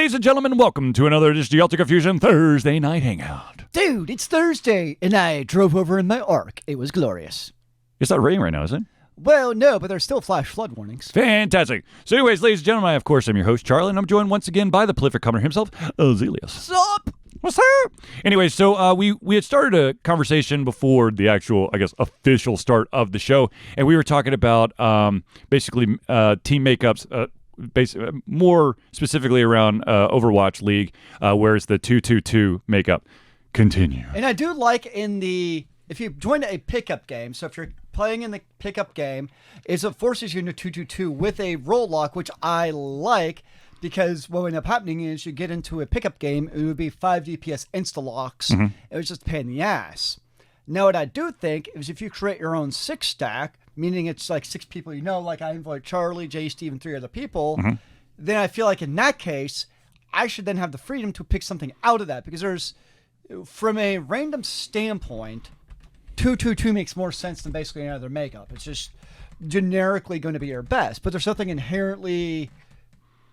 Ladies and gentlemen, welcome to another edition of the AlteredConfusion Thursday Night Hangout. Dude, it's Thursday, and I drove over in my Ark. It was glorious. It's not raining right now, is it? Well, no, but there's still flash flood warnings. Fantastic. So anyways, ladies and gentlemen, I, of course, am your host, Charlie, and I'm joined once again by the prolific comer himself, Zealeus. Sup? What's up? Anyway, so we had started a conversation before the actual, I guess, official start of the show, and we were talking about basically team makeups, more specifically around Overwatch League, whereas the 2-2-2 makeup continue. And I do like if you join a pickup game, so if you're playing in the pickup game, it forces you into 2-2-2 with a role lock, which I like, because what would end up happening is you get into a pickup game, it would be 5 DPS insta-locks. Mm-hmm. It was just a pain in the ass. Now, what I do think is if you create your own 6-stack, meaning it's like 6 people you know, like I invite Charlie, Jay, Steve, and 3 other people, mm-hmm. then I feel like in that case, I should then have the freedom to pick something out of that, because there's, from a random standpoint, 2-2-2 makes more sense than basically any other makeup. It's just generically going to be your best, but there's something inherently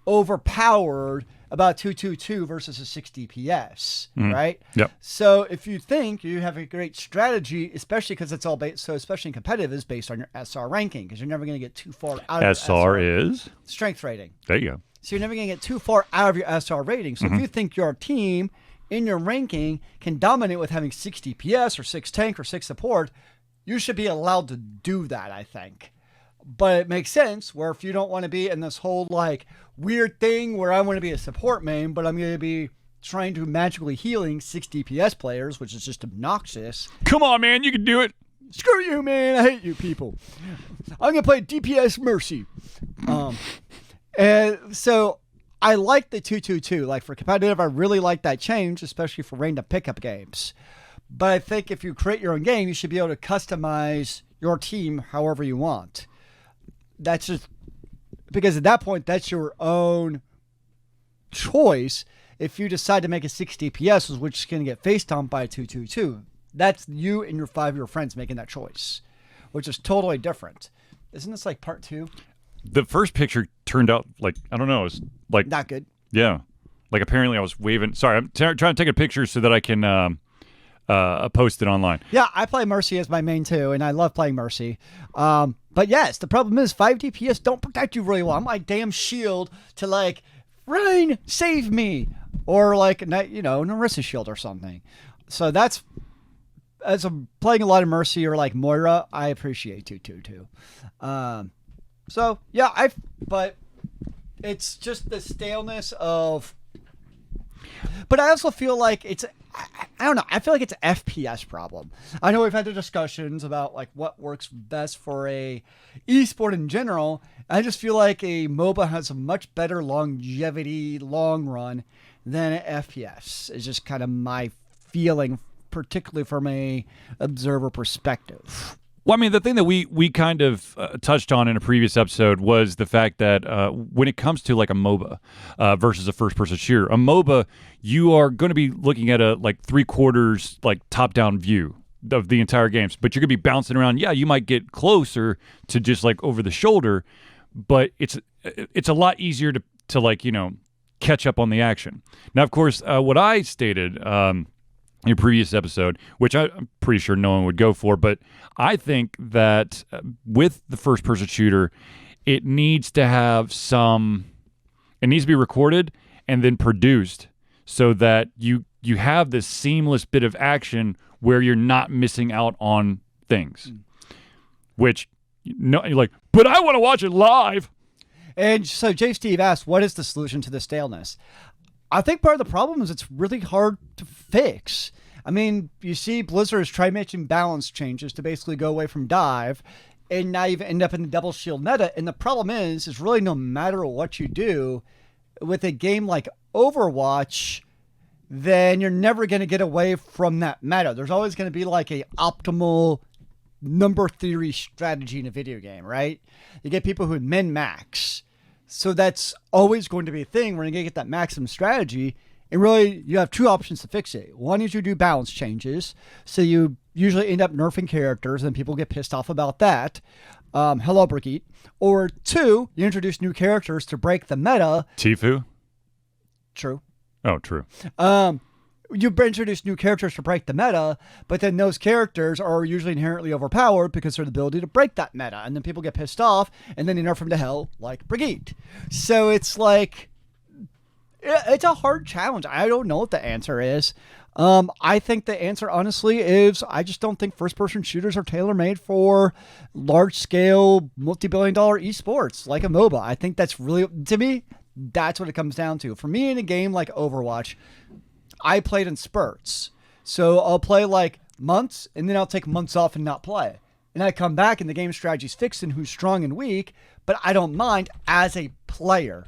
overpowered about 2-2-2 versus a 6 DPS, right? Yep. So if you think you have a great strategy, especially because it's all based, so especially in competitive, is based on your SR ranking, because you're never going to get too far out of SR is? Strength rating. There you go. So you're never going to get too far out of your SR rating. So if you think your team in your ranking can dominate with having 6 DPS or 6 tank or 6 support, you should be allowed to do that, I think. But it makes sense where if you don't want to be in this whole like weird thing where I want to be a support main, but I'm going to be trying to magically healing 6 DPS players, which is just obnoxious. Come on, man, you can do it. Screw you, man. I hate you people. I'm going to play DPS Mercy. And so I like the 2-2-2. Like for competitive, I really like that change, especially for random pickup games. But I think if you create your own game, you should be able to customize your team however you want. That's just because at that point, that's your own choice. If you decide to make a 6 DPS, which is going to get face stomped by a 2-2-2, that's you and your 5 of your friends making that choice, which is totally different. Isn't this like part 2? The first picture turned out like, I don't know, it was like... Not good. Yeah. Like apparently I was waving... Sorry, I'm trying to take a picture so that I can post it online. Yeah, I play Mercy as my main too, and I love playing Mercy. But yes, the problem is 5 DPS don't protect you really well. I'm like damn shield to like, Ryan, save me! Or like, Narissa's shield or something. So that's... As I'm playing a lot of Mercy or like Moira, I appreciate 2-2-2. So, yeah, but it's just the staleness of... But I also feel like it's... I don't know. I feel like it's an FPS problem. I know we've had the discussions about like what works best for a esport in general. I just feel like a MOBA has a much better longevity, long run than an FPS. It's just kind of my feeling, particularly from a observer perspective. Well, I mean, the thing that we kind of touched on in a previous episode was the fact that when it comes to like a MOBA versus a first-person shooter, a MOBA, you are going to be looking at a like 3/4 like top-down view of the entire games, but you're going to be bouncing around. Yeah, you might get closer to just like over the shoulder, but it's a lot easier to like, catch up on the action. Now, of course, what I stated in your previous episode, which I'm pretty sure no one would go for, but I think that with the first-person shooter, it needs to be recorded and then produced so that you have this seamless bit of action where you're not missing out on things. Which, you're like, but I want to watch it live. And so Jay Steve asked, what is the solution to the staleness? I think part of the problem is it's really hard to fix. I mean, you see Blizzard is trying making balance changes to basically go away from dive and not even end up in the double shield meta. And the problem is really no matter what you do with a game like Overwatch, then you're never going to get away from that meta. There's always going to be like a optimal number theory strategy in a video game, right? You get people who min-max. So that's always going to be a thing. We're going to get that maximum strategy. And really, you have 2 options to fix it. One is you do balance changes. So you usually end up nerfing characters, and people get pissed off about that. Hello, Brigitte. Or 2, you introduce new characters to break the meta. Tifu? True. Oh, true. You introduce new characters to break the meta, but then those characters are usually inherently overpowered because they're the ability to break that meta, and then people get pissed off, and then they nerf them to hell like Brigitte. So it's like, it's a hard challenge. I don't know what the answer is. I think the answer, honestly, is I just don't think first-person shooters are tailor-made for large-scale, multi-billion-dollar esports like a MOBA. I think that's really, to me, that's what it comes down to. For me, in a game like Overwatch, I played in spurts. So I'll play like months, and then I'll take months off and not play. And I come back, and the game strategy's fixed and who's strong and weak, but I don't mind as a player.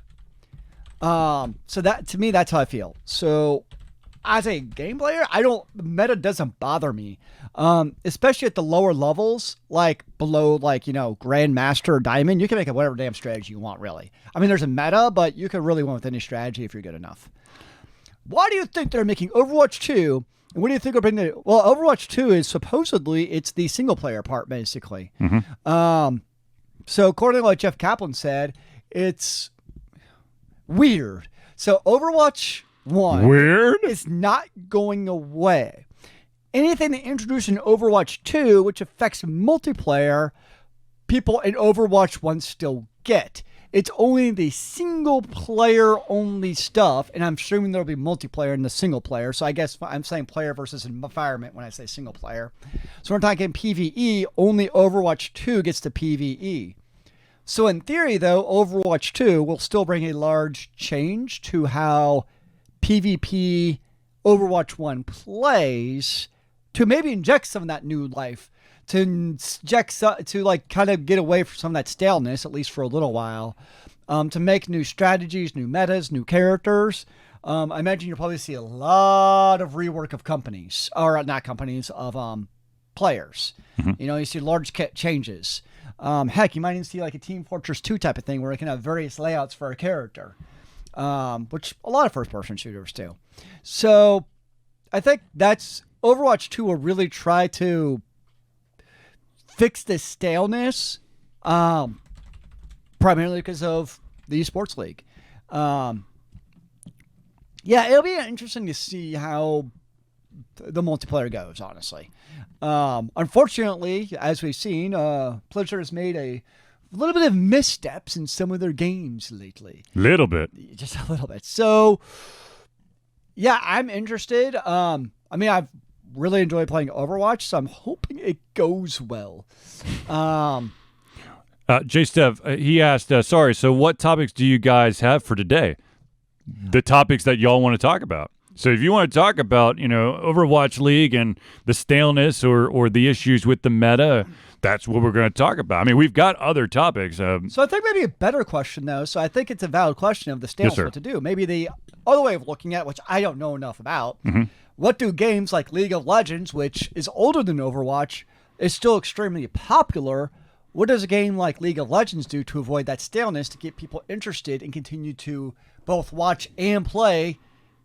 So that, to me, that's how I feel. So as a game player, meta doesn't bother me. Especially at the lower levels, like below, like, Grandmaster or Diamond, you can make whatever damn strategy you want, really. I mean, there's a meta, but you can really win with any strategy if you're good enough. Why do you think they're making Overwatch 2? And what do you think are bringing it? Well, Overwatch 2 is supposedly, it's the single player part, basically. Mm-hmm. So according to what Jeff Kaplan said, it's weird. So Overwatch 1 Weird? is not going away. Anything they introduce in Overwatch 2, which affects multiplayer, people in Overwatch 1 still get. It's only the single player only stuff, and I'm assuming there'll be multiplayer in the single player. So I guess I'm saying player versus environment when I say single player. So we're talking PvE, only Overwatch 2 gets the PvE. So in theory, though, Overwatch 2 will still bring a large change to how PvP Overwatch 1 plays, to maybe inject some of that new life, to inject, to like kind of get away from some of that staleness, at least for a little while, to make new strategies, new metas, new characters. I imagine you'll probably see a lot of rework of companies, or not companies, of players. Mm-hmm. You see large changes. Heck, you might even see like a Team Fortress 2 type of thing where it can have various layouts for a character, which a lot of first-person shooters do. So I think that's Overwatch 2 will really try to fix this staleness, primarily because of the Esports League. Yeah, it'll be interesting to see how the multiplayer goes, honestly. Unfortunately, as we've seen, Blizzard has made a little bit of missteps in some of their games lately. Little bit. Just a little bit. So, yeah, I'm interested. I mean, I've really enjoyed playing Overwatch, so I'm hoping it goes well. Jay Stev, he asked, sorry, so what topics do you guys have for today? The topics that y'all want to talk about. So if you want to talk about, Overwatch League and the staleness or the issues with the meta, that's what we're going to talk about. I mean, we've got other topics. So I think maybe a better question, though. So I think it's a valid question of the staleness, what to do. Maybe the other way of looking at it, which I don't know enough about, what do games like League of Legends, which is older than Overwatch, is still extremely popular, what does a game like League of Legends do to avoid that staleness, to get people interested and continue to both watch and play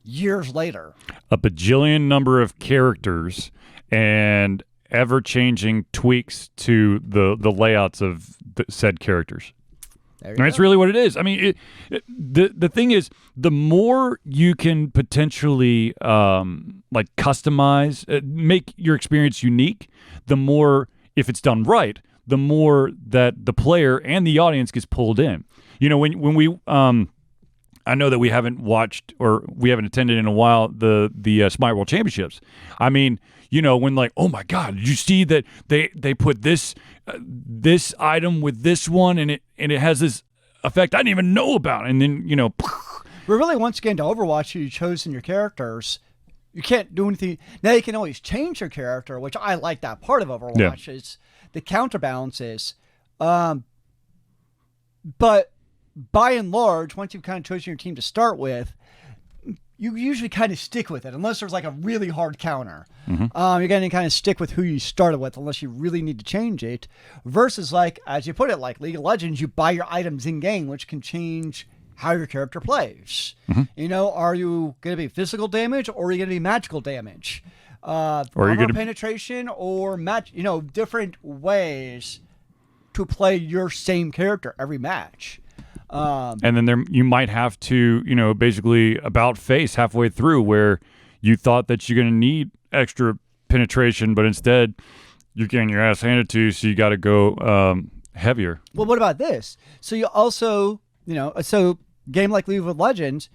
years later? A bajillion number of characters and ever-changing tweaks to the layouts of the said characters. That's really what it is. I mean, the thing is, the more you can potentially customize, make your experience unique, the more, if it's done right, the more that the player and the audience gets pulled in. When we I know that we haven't watched or we haven't attended in a while the Smite World Championships. I mean, when like, oh my God, did you see that they put this item with this one and it has this effect I didn't even know about, and then But really, once again, to Overwatch, you chose in your characters. You can't do anything. Now you can always change your character, which I like that part of Overwatch. Yeah. Is the counterbalances. But by and large, once you've kind of chosen your team to start with, you usually kind of stick with it, unless there's like a really hard counter. You're going to kind of stick with who you started with, unless you really need to change it. Versus, like, as you put it, like League of Legends, you buy your items in game, which can change how your character plays. Are you going to be physical damage, or are you going to be magical damage? Or are you going to penetration, or match? Different ways to play your same character every match. And then you might have to, basically about face halfway through where you thought that you're going to need extra penetration, but instead you're getting your ass handed to you, so you got to go heavier. Well, what about this? So you also, so game like League of Legends,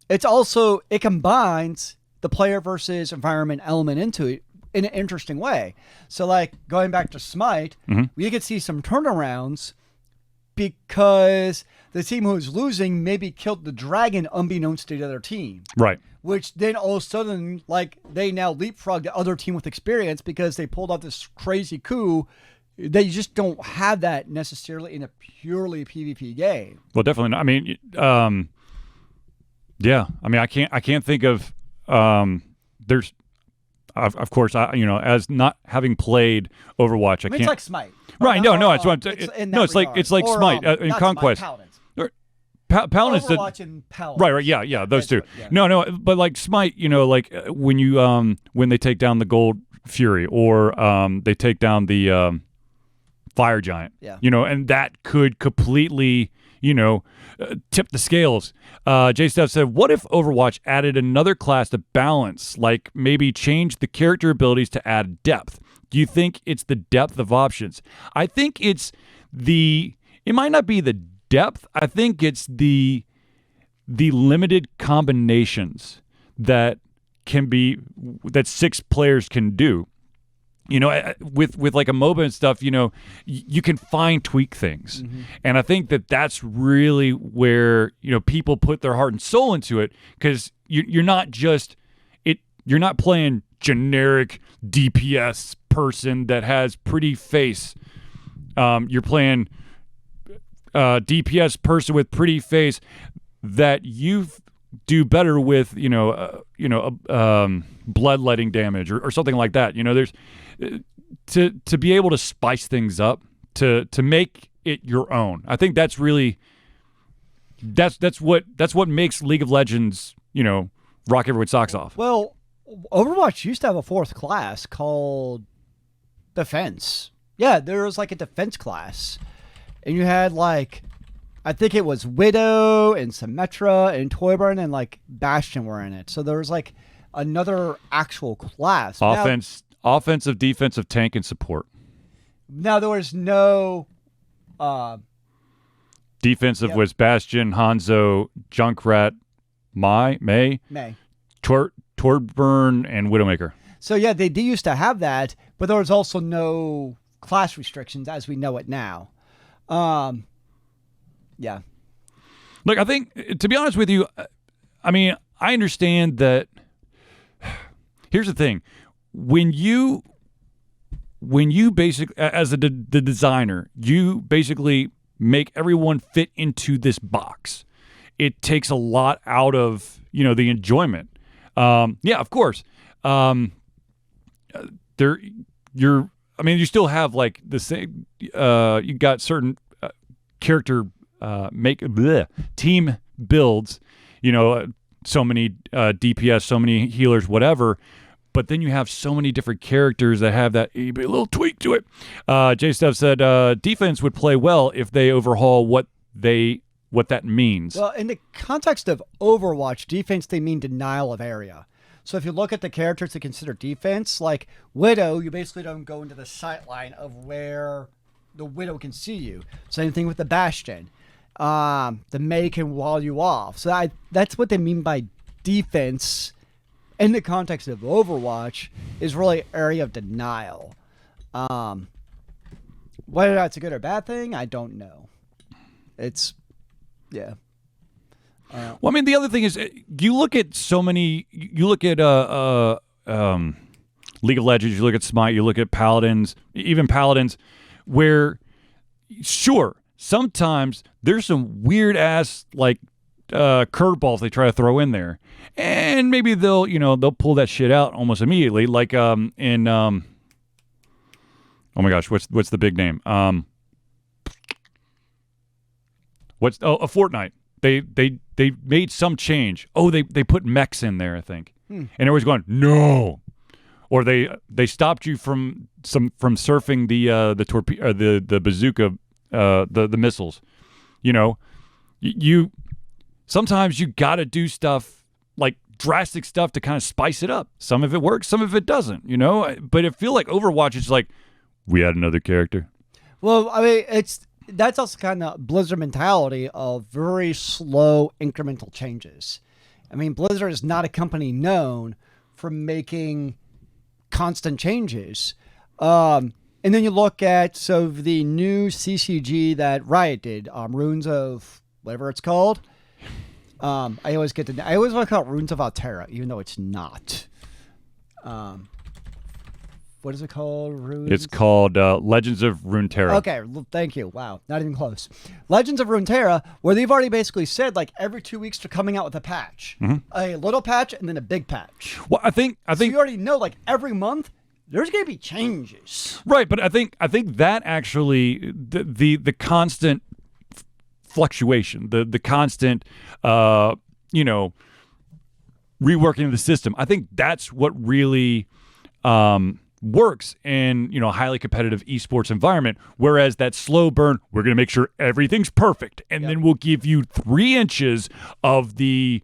it combines the player versus environment element into it in an interesting way. So like going back to Smite, we could see some turnarounds because the team who was losing maybe killed the dragon unbeknownst to the other team. Right. Which then all of a sudden, like, they now leapfrog the other team with experience because they pulled off this crazy coup. They just don't have that necessarily in a purely PvP game. Well, definitely not. I mean, yeah. I mean, I can't think of there's of course, as not having played Overwatch, I can't. It's like Smite. Right? No, it's what it's like Smite in Conquest. Paladins. Paladins. Overwatch and Paladins. Right. Yeah. Those two. Yeah. No. But like Smite, like when you when they take down the Gold Fury or they take down the Fire Giant. Yeah. And that could completely tip the scales. Jay Steph said, what if Overwatch added another class to balance, like maybe change the character abilities to add depth? Do you think it's the depth of options? I think it might not be the depth. I think it's the limited combinations that 6 players can do. With like a MOBA and stuff, you can fine tweak things. And I think that's really where, people put their heart and soul into it, because you're not playing generic DPS person that has pretty face. You're playing DPS person with pretty face that you do better with, bloodletting damage or something like that. There's to be able to spice things up, to make it your own. I think that's really that's what makes League of Legends, rock everyone's socks off. Well, Overwatch used to have a 4th class called Defense. Yeah, there was like a defense class, and you had like, I think it was Widow and Symmetra and Torbjorn and like Bastion were in it. So there was like another actual class. Offensive, defensive, tank, and support. Now there was no defensive was Bastion, Hanzo, Junkrat, May, Torbjorn, and Widowmaker. So yeah, they did used to have that, but there was also no class restrictions as we know it now. Yeah. Look, I think, to be honest with you, I mean, I understand that. Here's the thing. When you basically, as the designer, you basically make everyone fit into this box. It takes a lot out of, the enjoyment. Yeah, of course. You still have like the same, you got certain character team builds, so many DPS, so many healers, whatever. But then you have so many different characters that have that a little tweak to it. Jay Steph said defense would play well if they overhaul what that means. Well, in the context of Overwatch, defense, they mean denial of area. So if you look at the characters to consider defense, like Widow, you basically don't go into the sight line of where the Widow can see you. Same thing with the Bastion. The May can wall you off. So that's what they mean by defense in the context of Overwatch, is really area of denial. Whether that's a good or bad thing, I don't know. Yeah. Well, I mean, the other thing is, you look at League of Legends, you look at Smite, you look at Paladins, even Paladins, where, sure, sometimes there's some weird ass like curveballs they try to throw in there, and maybe they'll pull that shit out almost immediately, like in oh my gosh, what's the big name? A Fortnite. They made some change. Oh, they put mechs in there, I think, and everyone's going no, or they stopped you from surfing the torpedo, the bazooka, the missiles. You know, you sometimes you got to do stuff like drastic stuff to kind of spice it up. Some of it works, some of it doesn't, you know? But I feel like Overwatch is like, we had another character. Well, I mean, that's also kind of Blizzard mentality of very slow incremental changes. I mean, Blizzard is not a company known for making constant changes. And then you look at the new CCG that Riot did, Runes of whatever it's called. I always want to call it Runes of Altera, even though it's not. What is it called? Runes? It's called Legends of Runeterra. Okay, thank you. Wow, not even close. Legends of Runeterra, where they've already basically said like every 2 weeks they're coming out with a patch, a little patch and then a big patch. Well, I think so you already know like every month there's going to be changes. Right, but I think that actually the constant fluctuation, the constant reworking of the system. I think that's what really works in a highly competitive esports environment, whereas that slow burn, we're going to make sure everything's perfect, and then we'll give you 3 inches of the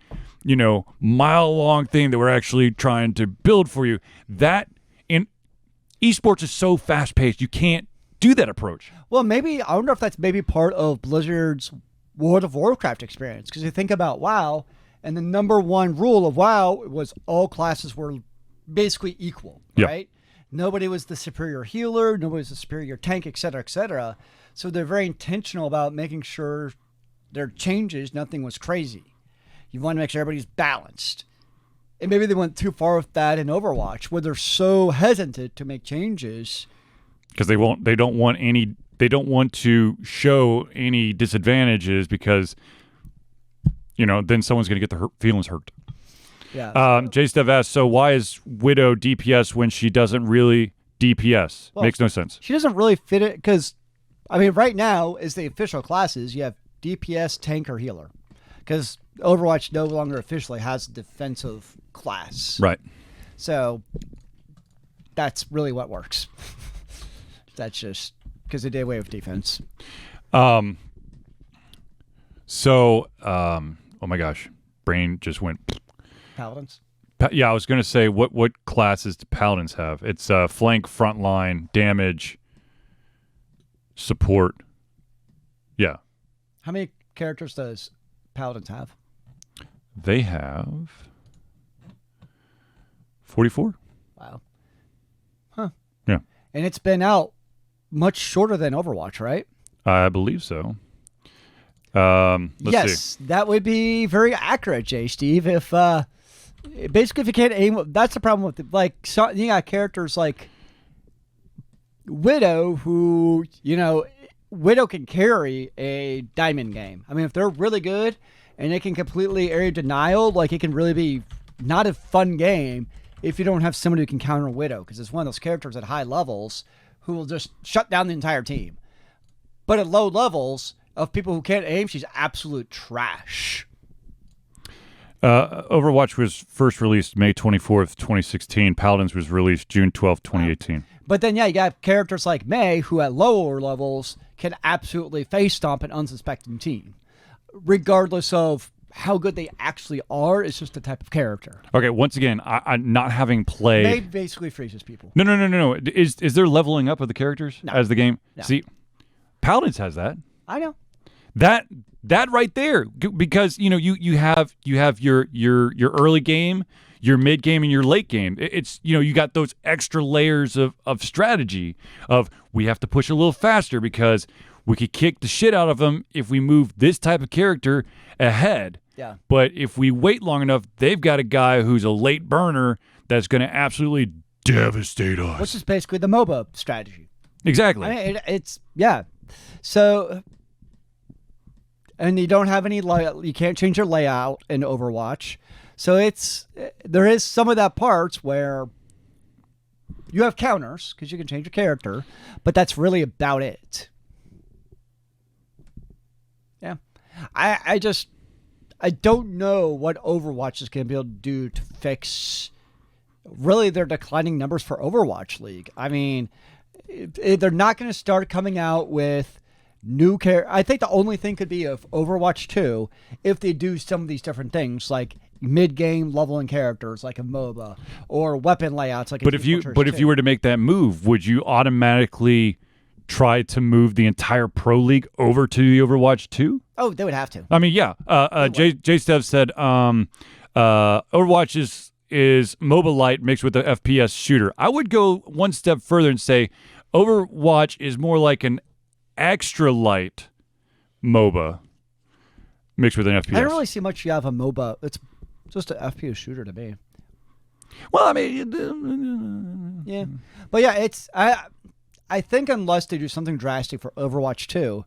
mile-long thing that we're actually trying to build for you. That in esports is so fast-paced, you can't do that approach. Well, maybe I wonder if that's maybe part of Blizzard's World of Warcraft experience, because you think about WoW, and the number one rule of WoW was all classes were basically equal, right? Nobody was the superior healer, nobody was the superior tank, et cetera, et cetera. So they're very intentional about making sure their changes, nothing was crazy. You want to make sure everybody's balanced. And maybe they went too far with that in Overwatch, where they're so hesitant to make changes. Because they don't want to show any disadvantages, because then someone's going to get their feelings hurt. Yeah. J-Stev asks, so why is Widow DPS when she doesn't really DPS? Well, makes no sense. She doesn't really fit it because, I mean, right now is the official classes. You have DPS, tank, or healer, because Overwatch no longer officially has a defensive class. Right. So that's really what works. That's just because they did away with defense. Oh my gosh, brain just went. Paladins? Yeah, I was going to say, what classes do Paladins have? It's flank, frontline, damage, support. Yeah. How many characters does Paladins have? They have 44. Wow. Huh. Yeah. And it's been out much shorter than Overwatch, right? I believe so. Let's see. That would be very accurate, Jay Steve. If basically if you can't aim, that's the problem with it. Like you got characters like Widow, who Widow can carry a diamond game. I mean, if they're really good and they can completely area denial, like it can really be not a fun game if you don't have somebody who can counter Widow, because it's one of those characters at high levels who will just shut down the entire team. But at low levels of people who can't aim, she's absolute trash. Overwatch was first released May 24th, 2016. Paladins was released June 12th, 2018. Wow. But then, you got characters like Mei, who at lower levels can absolutely face stomp an unsuspecting team. Regardless of how good they actually are, it's just the type of character. Okay, once again, I'm not having played. Mei basically freezes people. No. Is there leveling up of the characters as the game? No. See, Paladins has that. I know. That right there, because you have your early game, your mid game, and your late game. It's you got those extra layers of strategy of, we have to push a little faster because we could kick the shit out of them if we move this type of character ahead. Yeah. But if we wait long enough, they've got a guy who's a late burner that's going to absolutely devastate us. Which is basically the MOBA strategy. Exactly. I mean, it's so. And you don't have any you can't change your layout in Overwatch. So there is some of that parts where you have counters because you can change your character, but that's really about it. Yeah. I don't know what Overwatch is going to be able to do to fix really their declining numbers for Overwatch League. I mean, they're not going to start coming out with new character. I think the only thing could be of Overwatch 2 if they do some of these different things like mid-game leveling characters like a MOBA or weapon layouts like. But if you were to make that move, would you automatically try to move the entire Pro League over to the Overwatch 2? Oh, they would have to. I mean, yeah. Jay Stev said Overwatch is MOBA light mixed with the FPS shooter. I would go one step further and say Overwatch is more like an extra light MOBA mixed with an FPS. I don't really see much you have a MOBA. It's just an FPS shooter to me. Well, I mean, yeah. But yeah, it's I think unless they do something drastic for Overwatch 2,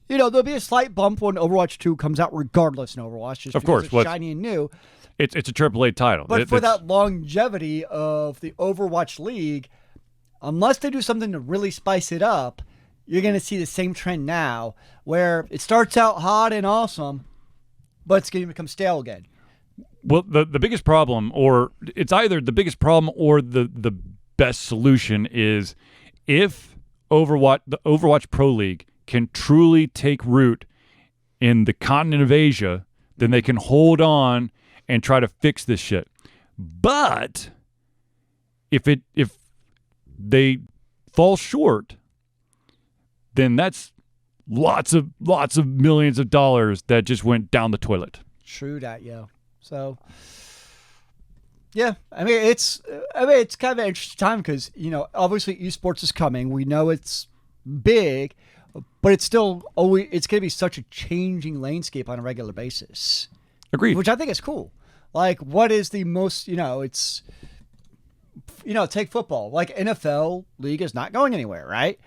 there'll be a slight bump when Overwatch 2 comes out regardless in Overwatch, just of because course, it's shiny and new. It's a AAA title. But for that longevity of the Overwatch League, unless they do something to really spice it up, you're going to see the same trend now where it starts out hot and awesome, but it's going to become stale again. Well, the biggest problem, or it's either the biggest problem or the best solution is if the Overwatch Pro League can truly take root in the continent of Asia, then they can hold on and try to fix this shit. But if they fall short, then that's lots of millions of dollars that just went down the toilet. True that, yeah. So, yeah, I mean it's kind of an interesting time because obviously esports is coming. We know it's big, but it's still it's going to be such a changing landscape on a regular basis. Agreed. Which I think is cool. Like, what is the most? It's take football. Like NFL league is not going anywhere, right?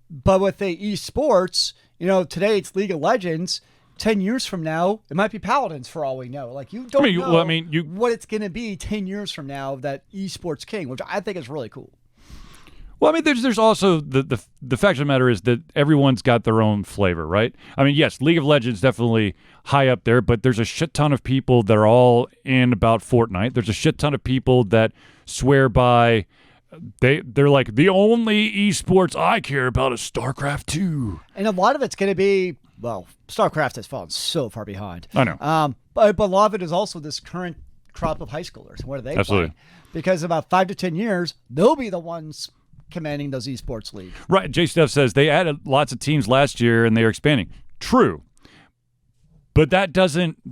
But with the esports, today it's League of Legends. 10 years from now, it might be Paladins for all we know. Like, you don't know what it's going to be 10 years from now, that esports king, which I think is really cool. Well, I mean, there's also the fact of the matter is that everyone's got their own flavor, right? I mean, yes, League of Legends definitely high up there, but there's a shit ton of people that are all in about Fortnite. There's a shit ton of people that swear by... They're like, the only esports I care about is StarCraft 2. And a lot of it's going to be, well, StarCraft has fallen so far behind. I know. But a lot of it is also this current crop of high schoolers. What are they Absolutely. playing? Because about 5 to 10 years, they'll be the ones commanding those esports leagues. Right. Jay Steph says they added lots of teams last year and they are expanding. True. But that doesn't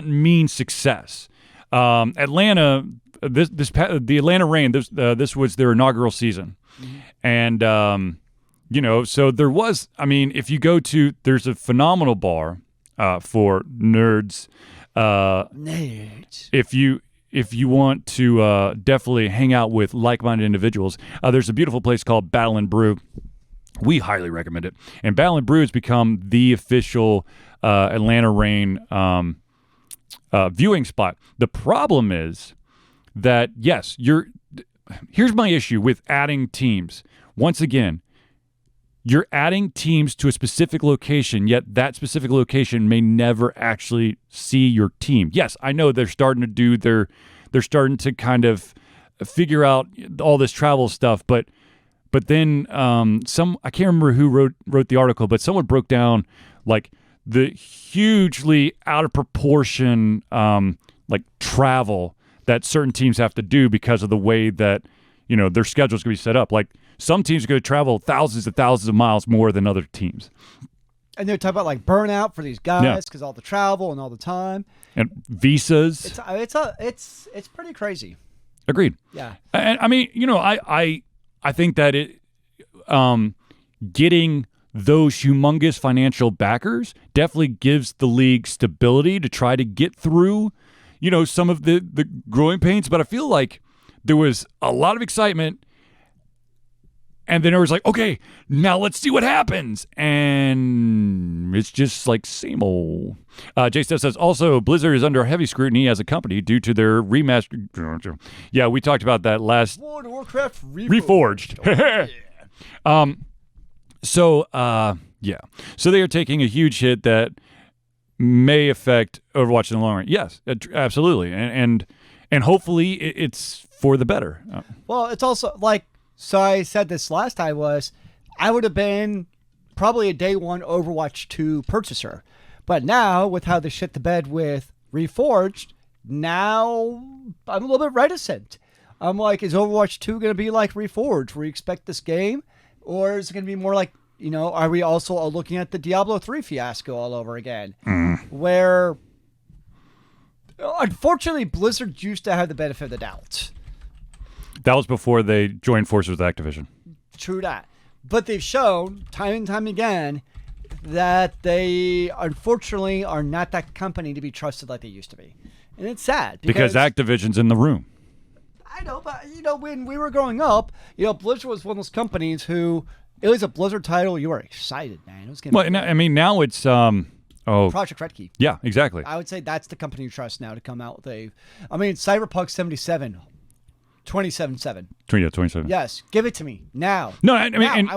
mean success. Atlanta... the Atlanta Reign, this was their inaugural season. And, so there was, I mean, if you go to, there's a phenomenal bar for nerds. Nerds. If you want to definitely hang out with like-minded individuals, there's a beautiful place called Battle and Brew. We highly recommend it. And Battle and Brew has become the official Atlanta Reign viewing spot. The problem is that, yes, here's my issue with adding teams. Once again, you're adding teams to a specific location, yet that specific location may never actually see your team. Yes, I know they're starting to kind of figure out all this travel stuff, but then I can't remember who wrote the article, but someone broke down like the hugely out of proportion like travel that certain teams have to do because of the way that, their schedule's going to be set up. Like, some teams are going to travel thousands and thousands of miles more than other teams. And they're talking about, like, burnout for these guys because all the travel and all the time. And visas. It's pretty crazy. Agreed. Yeah. And, I mean, I think that getting those humongous financial backers definitely gives the league stability to try to get through some of the growing pains, but I feel like there was a lot of excitement, and then it was like, okay, now let's see what happens, and it's just like same old. Jay Steph says, also, Blizzard is under heavy scrutiny as a company due to their remaster. Yeah, we talked about that last. World of Warcraft Reforged. So they are taking a huge hit that may affect Overwatch in the long run. Yes, absolutely. And hopefully it's for the better. Well, it's also like, so I said this last time I would have been probably a day one Overwatch 2 purchaser. But now, with how they shit the bed with Reforged, now I'm a little bit reticent. I'm like, is Overwatch 2 going to be like Reforged, where you expect this game? Or is it going to be more like, are we also looking at the Diablo 3 fiasco all over again? Where, unfortunately, Blizzard used to have the benefit of the doubt. That was before they joined forces with Activision. True that. But they've shown, time and time again, that they, unfortunately, are not that company to be trusted like they used to be. And it's sad. Because Activision's in the room. I know, but, when we were growing up, Blizzard was one of those companies who, it was a Blizzard title, you were excited, man. It was gonna be now it's, Project Red Key. Yeah, exactly. I would say that's the company you trust now to come out with Cyberpunk 77. 27.7. 27. Yes, give it to me now. No, I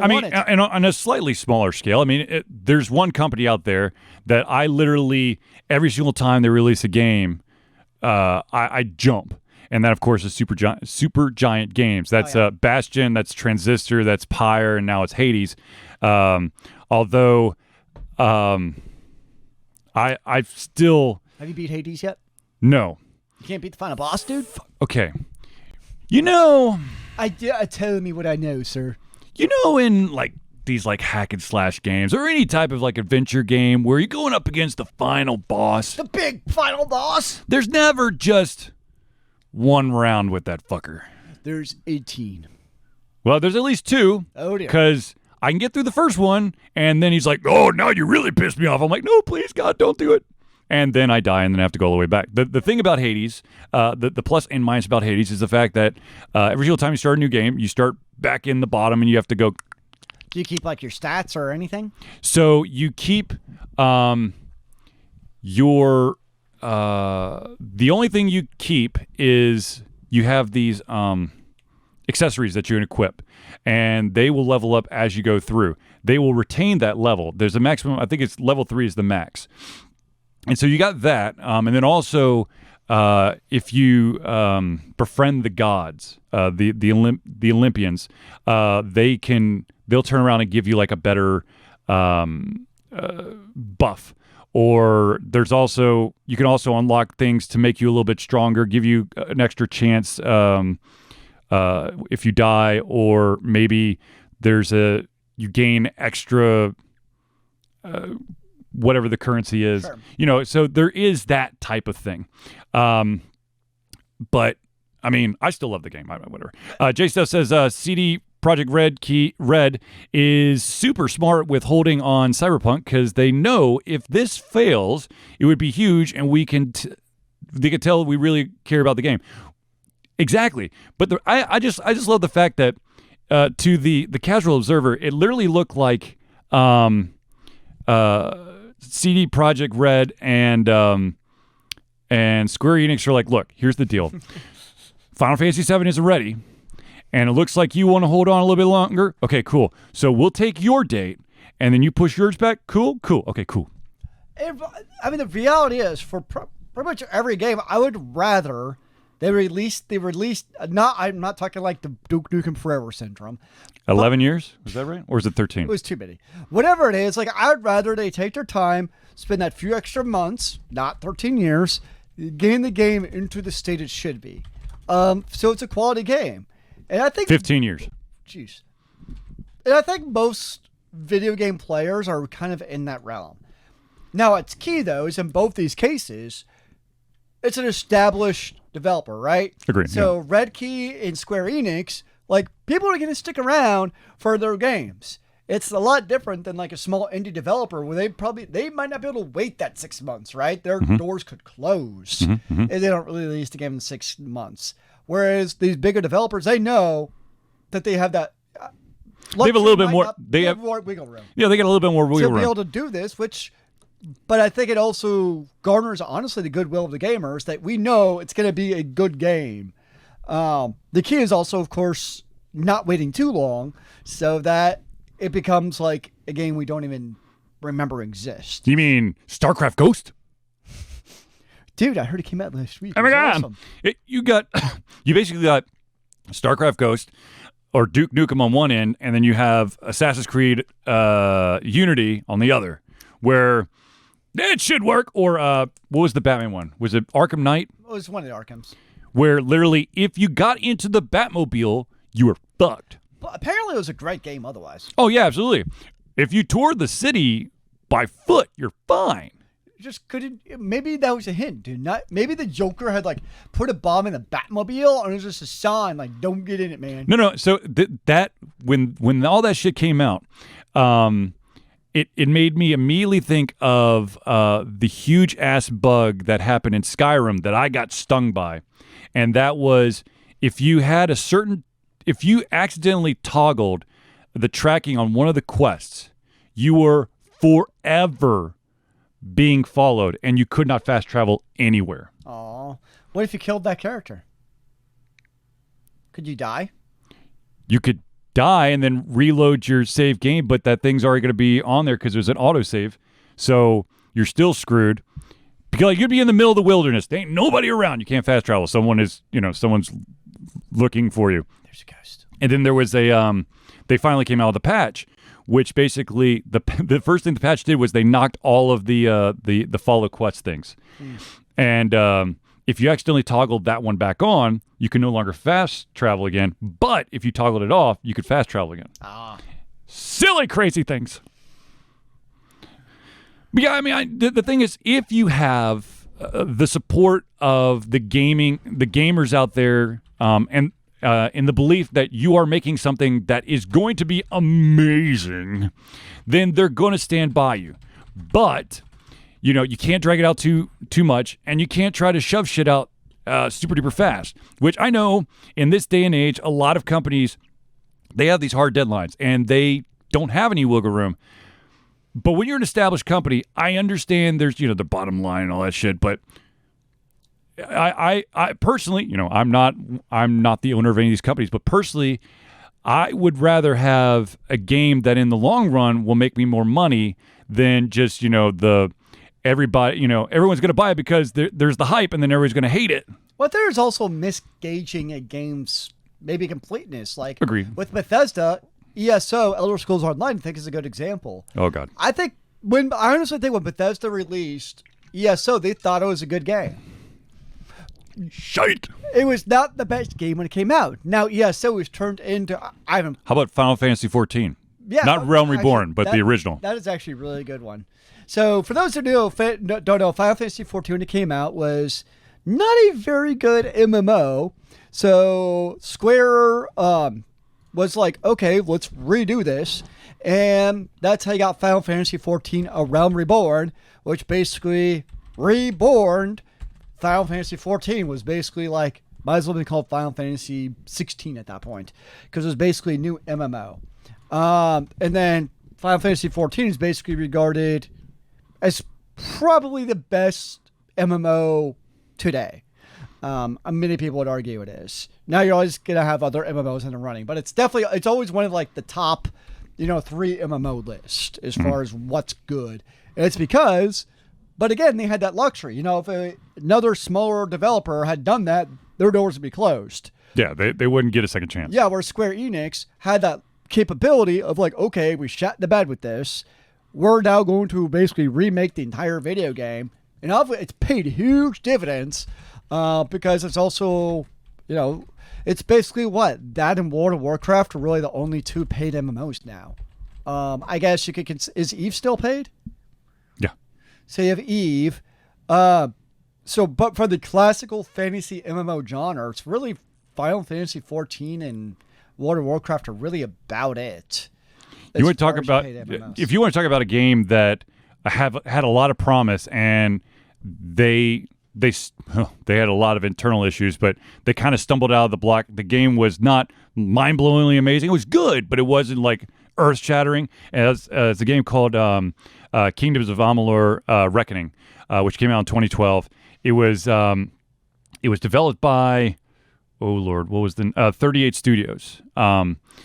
want it. And on a slightly smaller scale, there's one company out there that I literally every single time they release a game, I jump, and that of course is Super Giant Games. That's Bastion, that's Transistor, that's Pyre, and now it's Hades. Although, I've still. Have you beat Hades yet? No. You can't beat the final boss, dude. Okay. Tell me what I know, sir. In these hack and slash games or any type of adventure game where you're going up against the final boss, the big final boss, there's never just one round with that fucker. There's 18. Well, there's at least 2. Oh dear. Because I can get through the first one, and then he's like, "Oh, now you really pissed me off." I'm like, "No, please, God, don't do it." And then I die and then I have to go all the way back. The thing about Hades, the plus and minus about Hades is the fact that every single time you start a new game, you start back in the bottom and you have to go. Do you keep your stats or anything? So you keep your the only thing you keep is you have these accessories that you can equip, and they will level up as you go through. They will retain that level. There's a maximum. I think it's level 3 is the max. And so you got that, and then also if you befriend the gods, the Olympians, they'll turn around and give you a better buff. Or there's also you can also unlock things to make you a little bit stronger, give you an extra chance if you die, or maybe you gain extra. Whatever the currency is, sure. So there is that type of thing. But I still love the game. Whatever. Jay Stuff says CD Projekt Red is super smart with holding on Cyberpunk because they know if this fails, it would be huge, and they can tell we really care about the game. Exactly. But I just love the fact that to the casual observer, it literally looked like. CD Projekt Red and Square Enix are like, look, here's the deal. Final Fantasy VII isn't ready, and it looks like you want to hold on a little bit longer. Okay, cool. So we'll take your date, and then you push yours back. Cool. Okay, cool. The reality is, for pretty much every game, I would rather they released. I'm not talking like the Duke Nukem Forever syndrome. 11 years? Was that right? Or is it 13? It was too many. Whatever it is, I would rather they take their time, spend that few extra months, not 13 years, getting the game into the state it should be. So it's a quality game. And I think 15 years. Jeez. And I think most video game players are kind of in that realm. Now, what's key, though, is in both these cases, it's an established developer, right? Agreed. So yeah. Red Key and Square Enix, people are going to stick around for their games. It's a lot different than a small indie developer where they might not be able to wait that 6 months, right? Their doors could close if they don't really release the game in 6 months. Whereas these bigger developers, they know that they have that. They have a little bit more. They have more wiggle room. Yeah, they got a little bit more wiggle room to be able to do this, but I think it also garners, honestly, the goodwill of the gamers that we know it's going to be a good game. The key is also, of course, not waiting too long so that it becomes a game we don't even remember exists. You mean StarCraft Ghost? Dude, I heard it came out last week. Oh my God. Awesome. You basically got StarCraft Ghost, or Duke Nukem on one end, and then you have Assassin's Creed Unity on the other, where it should work. Or what was the Batman one? Was it Arkham Knight? It was one of the Arkhams. Where literally, if you got into the Batmobile, you were fucked. But apparently, it was a great game otherwise. Oh, yeah, absolutely. If you toured the city by foot, you're fine. Just couldn't. Maybe that was a hint, dude. Maybe the Joker had like put a bomb in the Batmobile, and it was just a sign like, "Don't get in it, man." No. So that when all that shit came out, it made me immediately think of the huge ass bug that happened in Skyrim that I got stung by, and that was if you accidentally toggled the tracking on one of the quests, you were forever being followed, and you could not fast travel anywhere. Aw. What if you killed that character? Could you die? You could die and then reload your save game, but that thing's already going to be on there because there's an autosave. So you're still screwed. Because you'd be in the middle of the wilderness. There ain't nobody around. You can't fast travel. Someone's looking for you. There's a ghost. And then there was they finally came out with a patch, which basically the first thing the patch did was they knocked all of the follow quest things. And if you accidentally toggled that one back on, you can no longer fast travel again. But if you toggled it off, you could fast travel again. Silly, crazy things. But yeah, I mean, the thing is, if you have the support of the gamers out there, and in the belief that you are making something that is going to be amazing, then they're going to stand by you. But, you can't drag it out too much, and you can't try to shove shit out super duper fast, which I know in this day and age, a lot of companies, they have these hard deadlines, and they don't have any wiggle room. But when you're an established company, I understand there's, the bottom line and all that shit, but I personally, I'm not the owner of any of these companies, but personally, I would rather have a game that in the long run will make me more money than just, everybody, everyone's going to buy it because there's the hype and then everyone's going to hate it. Well, there's also misgauging a game's maybe completeness. Like Agreed. With Bethesda, ESO, Elder Scrolls Online, I think is a good example. Oh, God. I honestly think when Bethesda released ESO, they thought it was a good game. Shite. It was not the best game when it came out. Now, ESO was turned into... How about Final Fantasy 14? Yeah, not Realm Reborn, but the original. That is actually a really good one. So, for those who don't know, Final Fantasy 14 when it came out was not a very good MMO. So, Square was like, okay, let's redo this. And that's how you got Final Fantasy 14 A Realm Reborn, which basically reborned Final Fantasy 14 was basically like, might as well be called Final Fantasy 16 at that point, because it was basically a new MMO. And then Final Fantasy 14 is basically regarded as probably the best MMO today. Many people would argue it is. Now you're always going to have other MMOs in the running, but it's always one of like the top, 3 MMO list as far as what's good. And it's because, but again, they had that luxury. If another smaller developer had done that, their doors would be closed. Yeah, they wouldn't get a second chance. Yeah, where Square Enix had that capability of like, okay, we shot the bed with this. We're now going to basically remake the entire video game. And it's paid huge dividends because it's also, it's basically what? That and World of Warcraft are really the only 2 paid MMOs now. I guess you could is Eve still paid? Yeah. So you have Eve. But for the classical fantasy MMO genre, it's really Final Fantasy 14 and World of Warcraft are really about it. You want to talk about if you want to talk about a game that had a lot of promise and they had a lot of internal issues, but they kind of stumbled out of the block. The game was not mind-blowingly amazing. It was good, but it wasn't like earth-shattering. It's a game called Kingdoms of Amalur: Reckoning, which came out in 2012. It was developed by, oh Lord, what was the 38 Studios.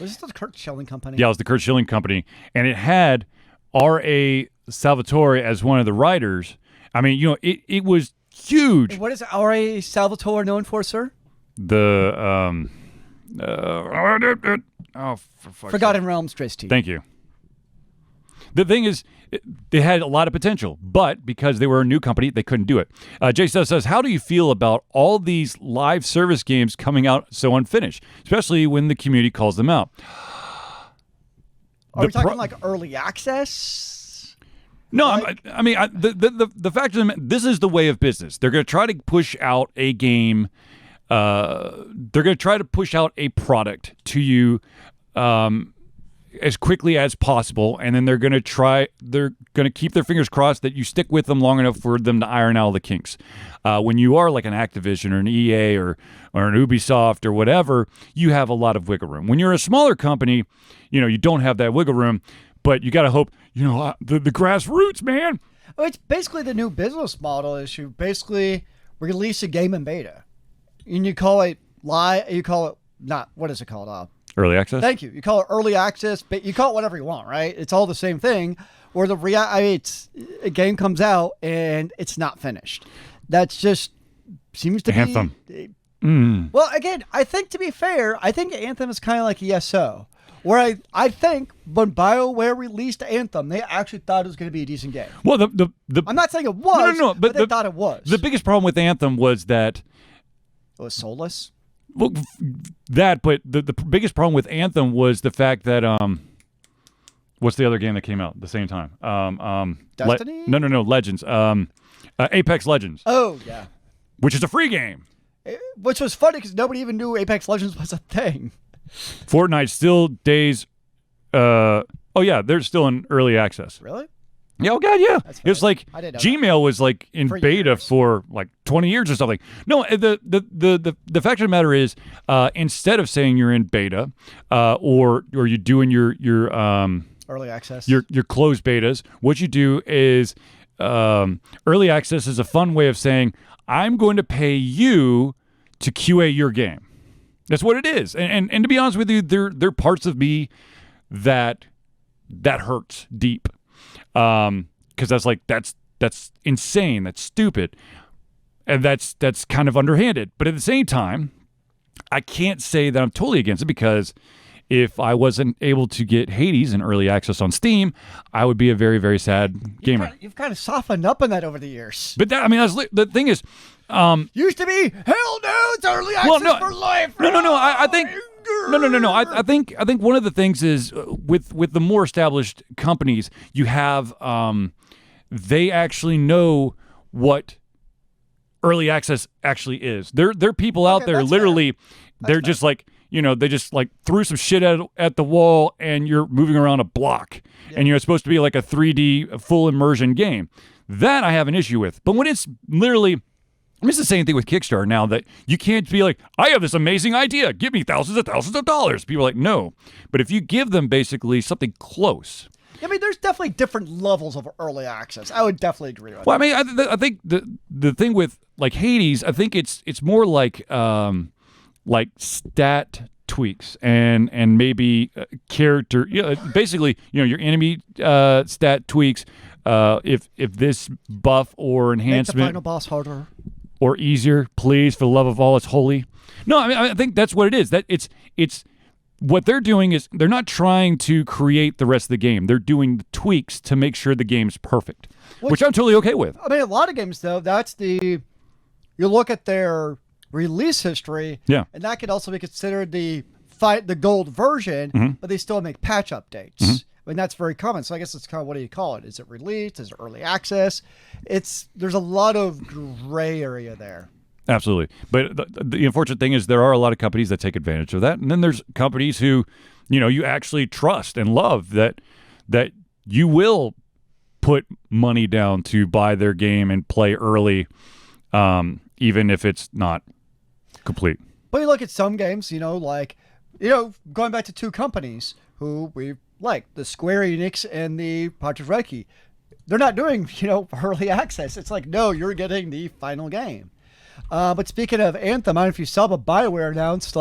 Was this the Kurt Schilling company? Yeah, it was the Kurt Schilling company, and it had R.A. Salvatore as one of the writers. I mean, it was huge. What is R.A. Salvatore known for, sir? Oh, for fuck's Forgotten sake. Realms, Trace T. Thank you. The thing is, they had a lot of potential, but because they were a new company, they couldn't do it. Jay says, how do you feel about all these live service games coming out so unfinished, especially when the community calls them out? Are we talking like early access? No, Like- the fact of this is the way of business. They're going to try to push out a game. They're going to try to push out a product to you as quickly as possible, and then they're going to keep their fingers crossed that you stick with them long enough for them to iron out all the kinks. When you are like an Activision or an EA or an Ubisoft or whatever, you have a lot of wiggle room. When you're a smaller company, you don't have that wiggle room, but you got to hope, the grassroots, man. It's basically the new business model is you basically release a game in beta. And you call it what is it called? Early access? Thank you. You call it early access, but you call it whatever you want, right? It's all the same thing. Or it's a game comes out and it's not finished. That's just seems to Anthem. be. Well, again, I think to be fair, I think Anthem is kind of like ESO. Where I think when BioWare released Anthem, they actually thought it was going to be a decent game. Well, I'm not saying it was, no, but they thought it was. The biggest problem with Anthem was that It was soulless. Well, but the biggest problem with Anthem was the fact that what's the other game that came out at the same time? Destiny? No, Legends. Apex Legends. Oh yeah, which is a free game. Which was funny because nobody even knew Apex Legends was a thing. Fortnite still days. They're still in early access. Really? Yeah, oh god, yeah. That's It's like I didn't know Gmail was like in For beta years. for like 20 years or something. No, the fact of the matter is, instead of saying you're in beta, or you're doing your early access. your closed betas, what you do is early access is a fun way of saying I'm going to pay you to QA your game. That's what it is. And to be honest with you, there are parts of me that hurts deep. Because that's insane, that's stupid, and that's kind of underhanded. But at the same time, I can't say that I'm totally against it, because if I wasn't able to get Hades in early access on Steam, I would be a very, very sad gamer. You've kind of softened up on that over the years. But the thing is, Used to be hell no, it's early access for life. No. I think. No. I think one of the things is with the more established companies, you have they actually know what early access actually is. There are people out there that's literally fair. they're just like they just like threw some shit at the wall and you're moving around a block and you're supposed to be like a 3D full immersion game. That I have an issue with. But when it's literally it's the same thing with Kickstarter now, that you can't be like, I have this amazing idea, give me thousands of dollars. People are like, no. But if you give them basically something close. I mean, there's definitely different levels of early access. I would definitely agree with that. Well, I mean, I think the thing with like Hades, I think it's more like stat tweaks and maybe character. Basically, your enemy stat tweaks. If this buff or Make the enhancement final boss harder. or easier, please, for the love of all that's holy. No, I mean, I think that's what it is. That it's what they're doing is they're not trying to create the rest of the game. They're doing the tweaks to make sure the game's perfect, which I'm totally okay with. I mean, a lot of games though, you look at their release history, Yeah. and that could also be considered the gold version, but they still make patch updates. I mean, that's very common. So I guess it's kind of, what do you call it? Is it released? Is it early access? There's a lot of gray area there. Absolutely. But the unfortunate thing is there are a lot of companies that take advantage of that. And then there's companies who, you actually trust and love that you will put money down to buy their game and play early, even if it's not complete. But you look at some games, going back to two companies who we like, the Square Enix and the Project Red Key. They're not doing, early access. It's like, no, you're getting the final game. But speaking of Anthem, I don't know if you saw, but BioWare announced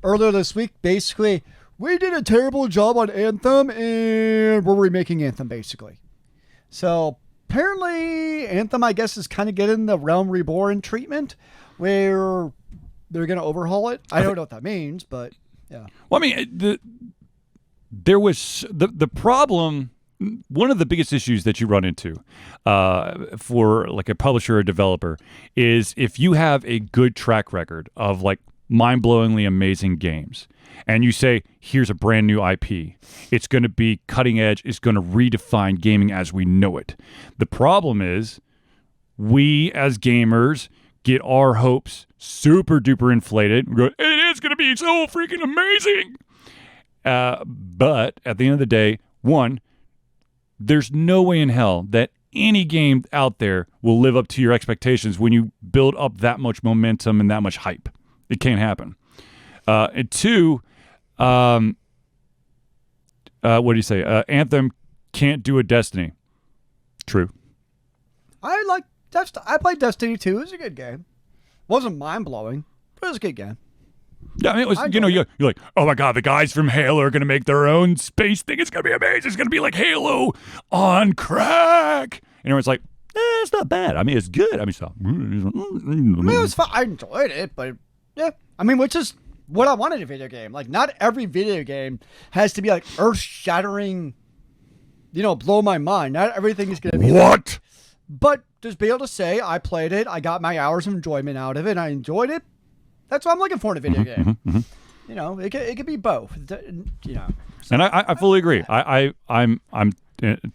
earlier this week, basically, we did a terrible job on Anthem and we're remaking Anthem, basically. So apparently Anthem, I guess, is kind of getting the Realm Reborn treatment where they're going to overhaul it. I don't know what that means, but Yeah. Well, I mean, there was the problem. One of the biggest issues that you run into for like a publisher or developer is if you have a good track record of like mind-blowingly amazing games and you say, here's a brand new IP, it's going to be cutting edge, it's going to redefine gaming as we know it. The problem is we as gamers get our hopes super duper inflated. We go, it is going to be so freaking amazing. But at the end of the day, one, there's no way in hell that any game out there will live up to your expectations when you build up that much momentum and that much hype. It can't happen. And two, what do you say? Anthem can't do a Destiny. True. I played Destiny 2. It was a good game. Wasn't mind-blowing, but it was a good game. Yeah, I mean, it was, you're like, oh my God, the guys from Halo are going to make their own space thing. It's going to be amazing. It's going to be like Halo on crack. And everyone's like, it's not bad. I mean, it's good. I mean, it was fun. I enjoyed it, but yeah. I mean, which is what I wanted in a video game. Like, not every video game has to be like earth-shattering, blow my mind. Not everything is going to be what? But just be able to say, I played it, I got my hours of enjoyment out of it, and I enjoyed it. That's what I'm looking for in a video game. It could be both. So. And I fully agree. I'm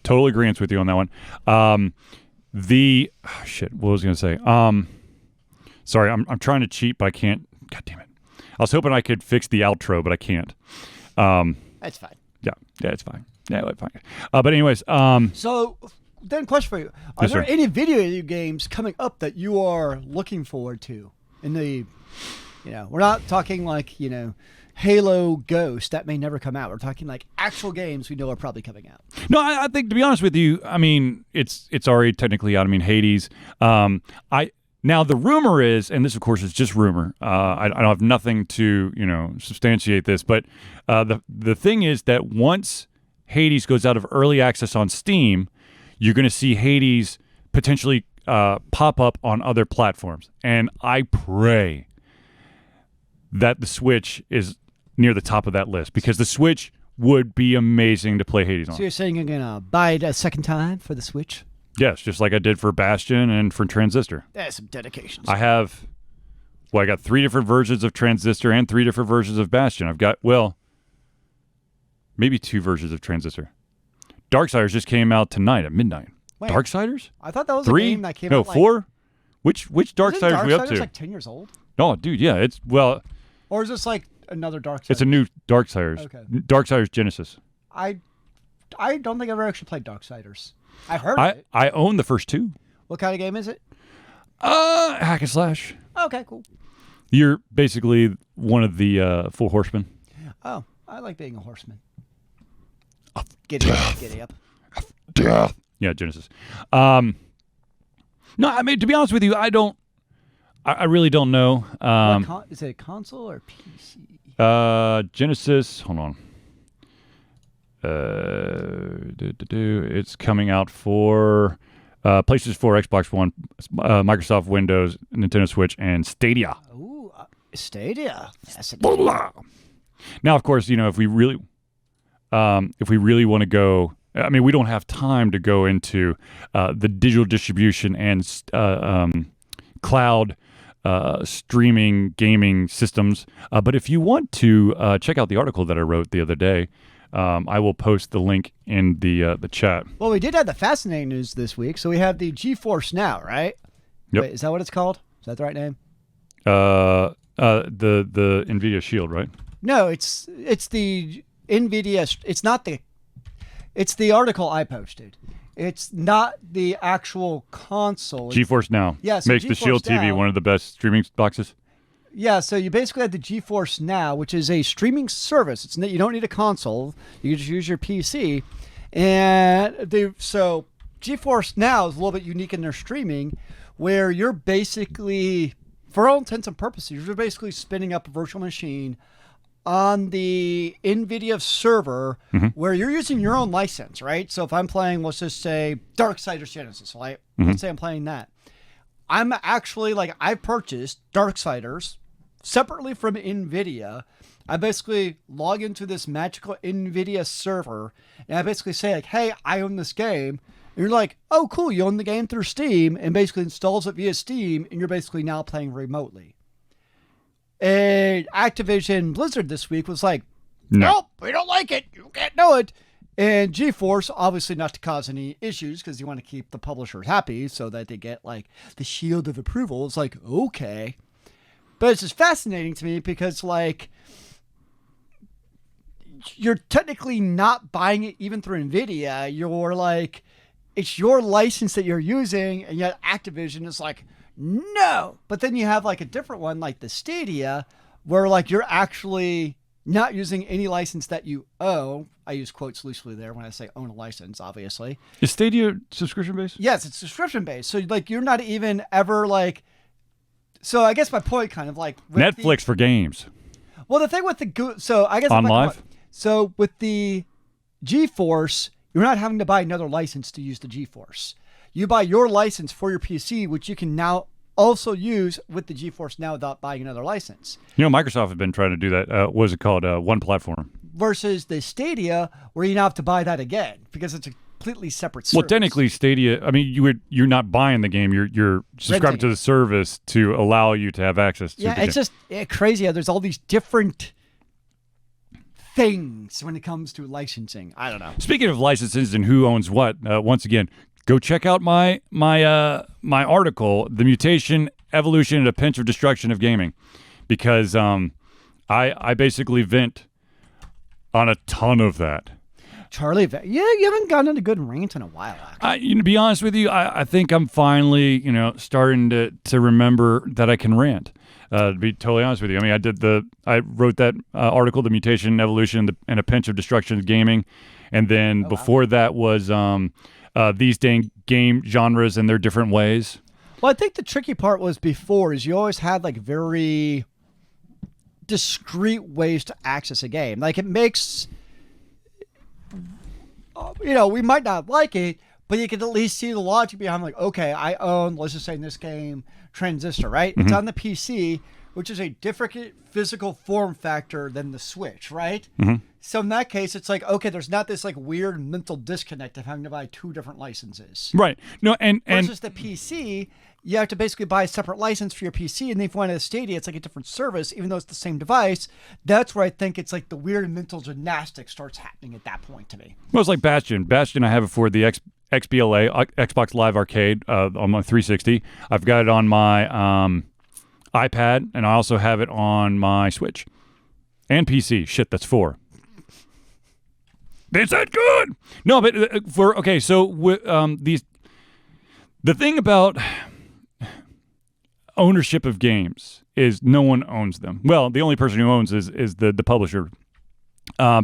total agreement with you on that one. What was I going to say? Sorry, I'm trying to cheat, but I can't. God damn it! I was hoping I could fix the outro, but I can't. That's fine. Yeah, it's fine. Yeah, it's fine. But anyways, so then, question for you: Are there any video games coming up that you are looking forward to in the? We're not talking like, Halo Ghost that may never come out. We're talking like actual games we know are probably coming out. No, I think, to be honest with you, I mean, it's already technically out. I mean, Hades. Now the rumor is, and this of course is just rumor. I don't have nothing to substantiate this, but the thing is that once Hades goes out of early access on Steam, you're going to see Hades potentially pop up on other platforms, and I pray that the Switch is near the top of that list, because the Switch would be amazing to play Hades on. So you're saying you're going to buy it a second time for the Switch? Yes, just like I did for Bastion and for Transistor. That's some dedication. I got 3 different versions of Transistor and 3 different versions of Bastion. I've got, maybe 2 versions of Transistor. Darksiders just came out tonight at midnight. Wait, Darksiders? I thought that was 3? a game that came out 4? Which Darksiders are we up to? It's like 10 years old? Oh, dude, yeah. Or is this like another Darksiders? It's a new Darksiders. Okay. Darksiders Genesis. I don't think I've ever actually played Darksiders. I heard of it. I own the first 2. What kind of game is it? Hack and slash. Okay, cool. You're basically one of the 4 horsemen. Oh, I like being a horseman. Giddy up. Death. Yeah, Genesis. No, I mean, to be honest with you, I really don't know. Is it a console or PC? Genesis, hold on. It's coming out for PlayStation 4, Xbox One, Microsoft Windows, Nintendo Switch, and Stadia. Ooh, Stadia. Now, of course, if we really want to go, I mean, we don't have time to go into the digital distribution and cloud streaming gaming systems. But if you want to check out the article that I wrote the other day, I will post the link in the chat. Well, we did have the fascinating news this week. So we have the GeForce Now, right? Yep. Wait, is that what it's called? Is that the right name? The NVIDIA Shield, right? No, it's the NVIDIA. It's the article I posted. It's not the actual console. GeForce Now. Yeah, so makes GeForce the Shield TV one of the best streaming boxes. Yeah, so you basically have the GeForce Now, which is a streaming service. You don't need a console. You can just use your PC. And so GeForce Now is a little bit unique in their streaming, where you're basically, for all intents and purposes, you're basically spinning up a virtual machine on the NVIDIA server, where you're using your own license, right? So if I'm playing, let's just say, Darksiders Genesis, right? Let's say I'm playing that. I'm actually, I purchased Darksiders separately from NVIDIA I basically log into this magical NVIDIA server, and I basically say, like, hey, I own this game. And you're like, oh, cool, you own the game through Steam, and basically installs it via Steam, and you're basically now playing remotely. And Activision Blizzard this week was like, nope, we don't like it. You can't do it. And GeForce, obviously not to cause any issues, because you want to keep the publishers happy so that they get, like, the shield of approval. It's like, okay. But it's just fascinating to me because, like, you're technically not buying it even through NVIDIA. You're like, it's your license that you're using, and yet Activision is like, no. But then you have, like, a different one, like the Stadia, where, like, you're actually not using any license that you own. I use quotes loosely there when I say own a license, obviously. Is Stadia subscription-based? Yes, it's subscription-based. So, like, you're not even ever, like... So, I guess my point kind of, like... Netflix for games. Well, the thing with the... So, I guess... On Live? So, with the GeForce, you're not having to buy another license to use the GeForce. You buy your license for your PC, which you can now also use with the GeForce Now without buying another license. You know, Microsoft has been trying to do that. What is it called? One platform. Versus the Stadia, where you now have to buy that again because it's a completely separate service. Well, technically, Stadia. I mean, you're not buying the game. You're subscribing to the service to allow you to have access to. Yeah, the it's game. just crazy how there's all these different things when it comes to licensing. I don't know. Speaking of licenses and who owns what, once again, go check out my article, "The Mutation, Evolution, and a Pinch of Destruction of Gaming," because I basically vent on a ton of that. Charlie, yeah, you haven't gotten in a good rant in a while, actually. To be honest with you, I think I'm finally, starting to remember that I can rant. To be totally honest with you, I mean, I wrote that article, "The Mutation, Evolution, and a Pinch of Destruction of Gaming," and then before that was these dang game genres and their different ways. Well, I think the tricky part was before is you always had like very discrete ways to access a game. Like it makes, we might not like it, but you can at least see the logic behind like, okay, I own, let's just say in this game, Transistor, right? Mm-hmm. It's on the PC, which is a different physical form factor than the Switch, right? Mm-hmm. So in that case, it's like, okay, there's not this like weird mental disconnect of having to buy two different licenses. Right. No, and versus the PC, you have to basically buy a separate license for your PC, and then if you want a Stadia, it's like a different service, even though it's the same device. That's where I think it's like the weird mental gymnastics starts happening at that point to me. Well, it's like Bastion. Bastion, I have it for the XBLA, Xbox Live Arcade, on my 360. I've got it on my iPad, and I also have it on my Switch and PC. Shit, that's 4. Is that good? No, but the thing about ownership of games is no one owns them. Well, the only person who owns is the publisher.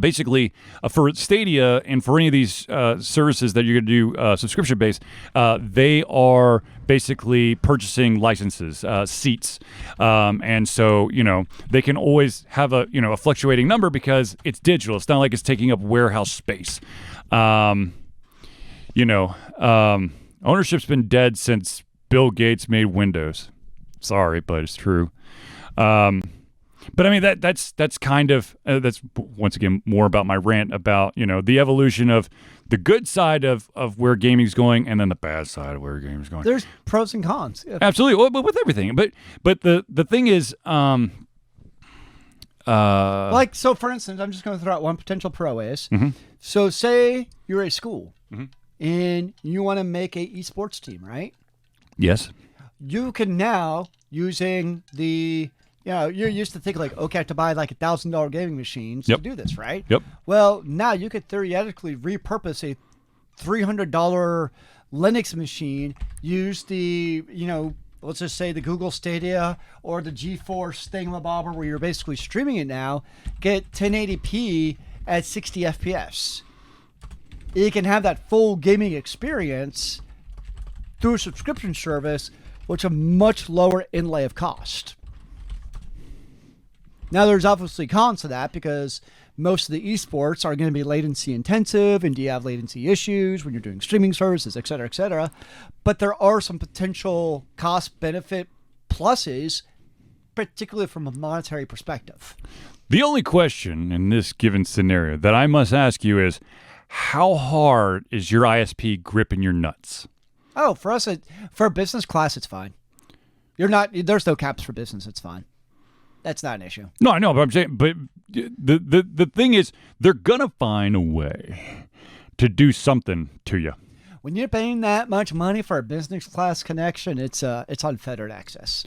Basically, for Stadia and for any of these services that you're going to do subscription-based, they are basically purchasing licenses, seats. And so, they can always have a fluctuating number because it's digital. It's not like it's taking up warehouse space. Ownership's been dead since Bill Gates made Windows. Sorry, but it's true. But I mean that's kind of that's once again more about my rant about the evolution of the good side of where gaming's going and then the bad side of where gaming's going. There's pros and cons. Yeah. Absolutely, well, with everything. But the thing is, like so for instance, I'm just going to throw out one potential pro is. Mm-hmm. So say you're a school mm-hmm. and you want to make a esports team, right? Yes. You can now using the. You're used to think like, okay, I have to buy like $1,000 gaming machines to do this, right? Yep. Well, now you could theoretically repurpose a $300 Linux machine, use the, let's just say the Google Stadia or the GeForce thingamabobber where you're basically streaming it now, get 1080p at 60 FPS. You can have that full gaming experience through a subscription service, which a much lower inlay of cost. Now, there's obviously cons to that because most of the esports are going to be latency intensive, and do you have latency issues when you're doing streaming services, et cetera, et cetera. But there are some potential cost-benefit pluses, particularly from a monetary perspective. The only question in this given scenario that I must ask you is, how hard is your ISP gripping your nuts? Oh, for us, for business class, it's fine. There's no caps for business. It's fine. That's not an issue. No, I know, but I'm saying, but the thing is, they're gonna find a way to do something to you. When you're paying that much money for a business class connection, it's unfettered access.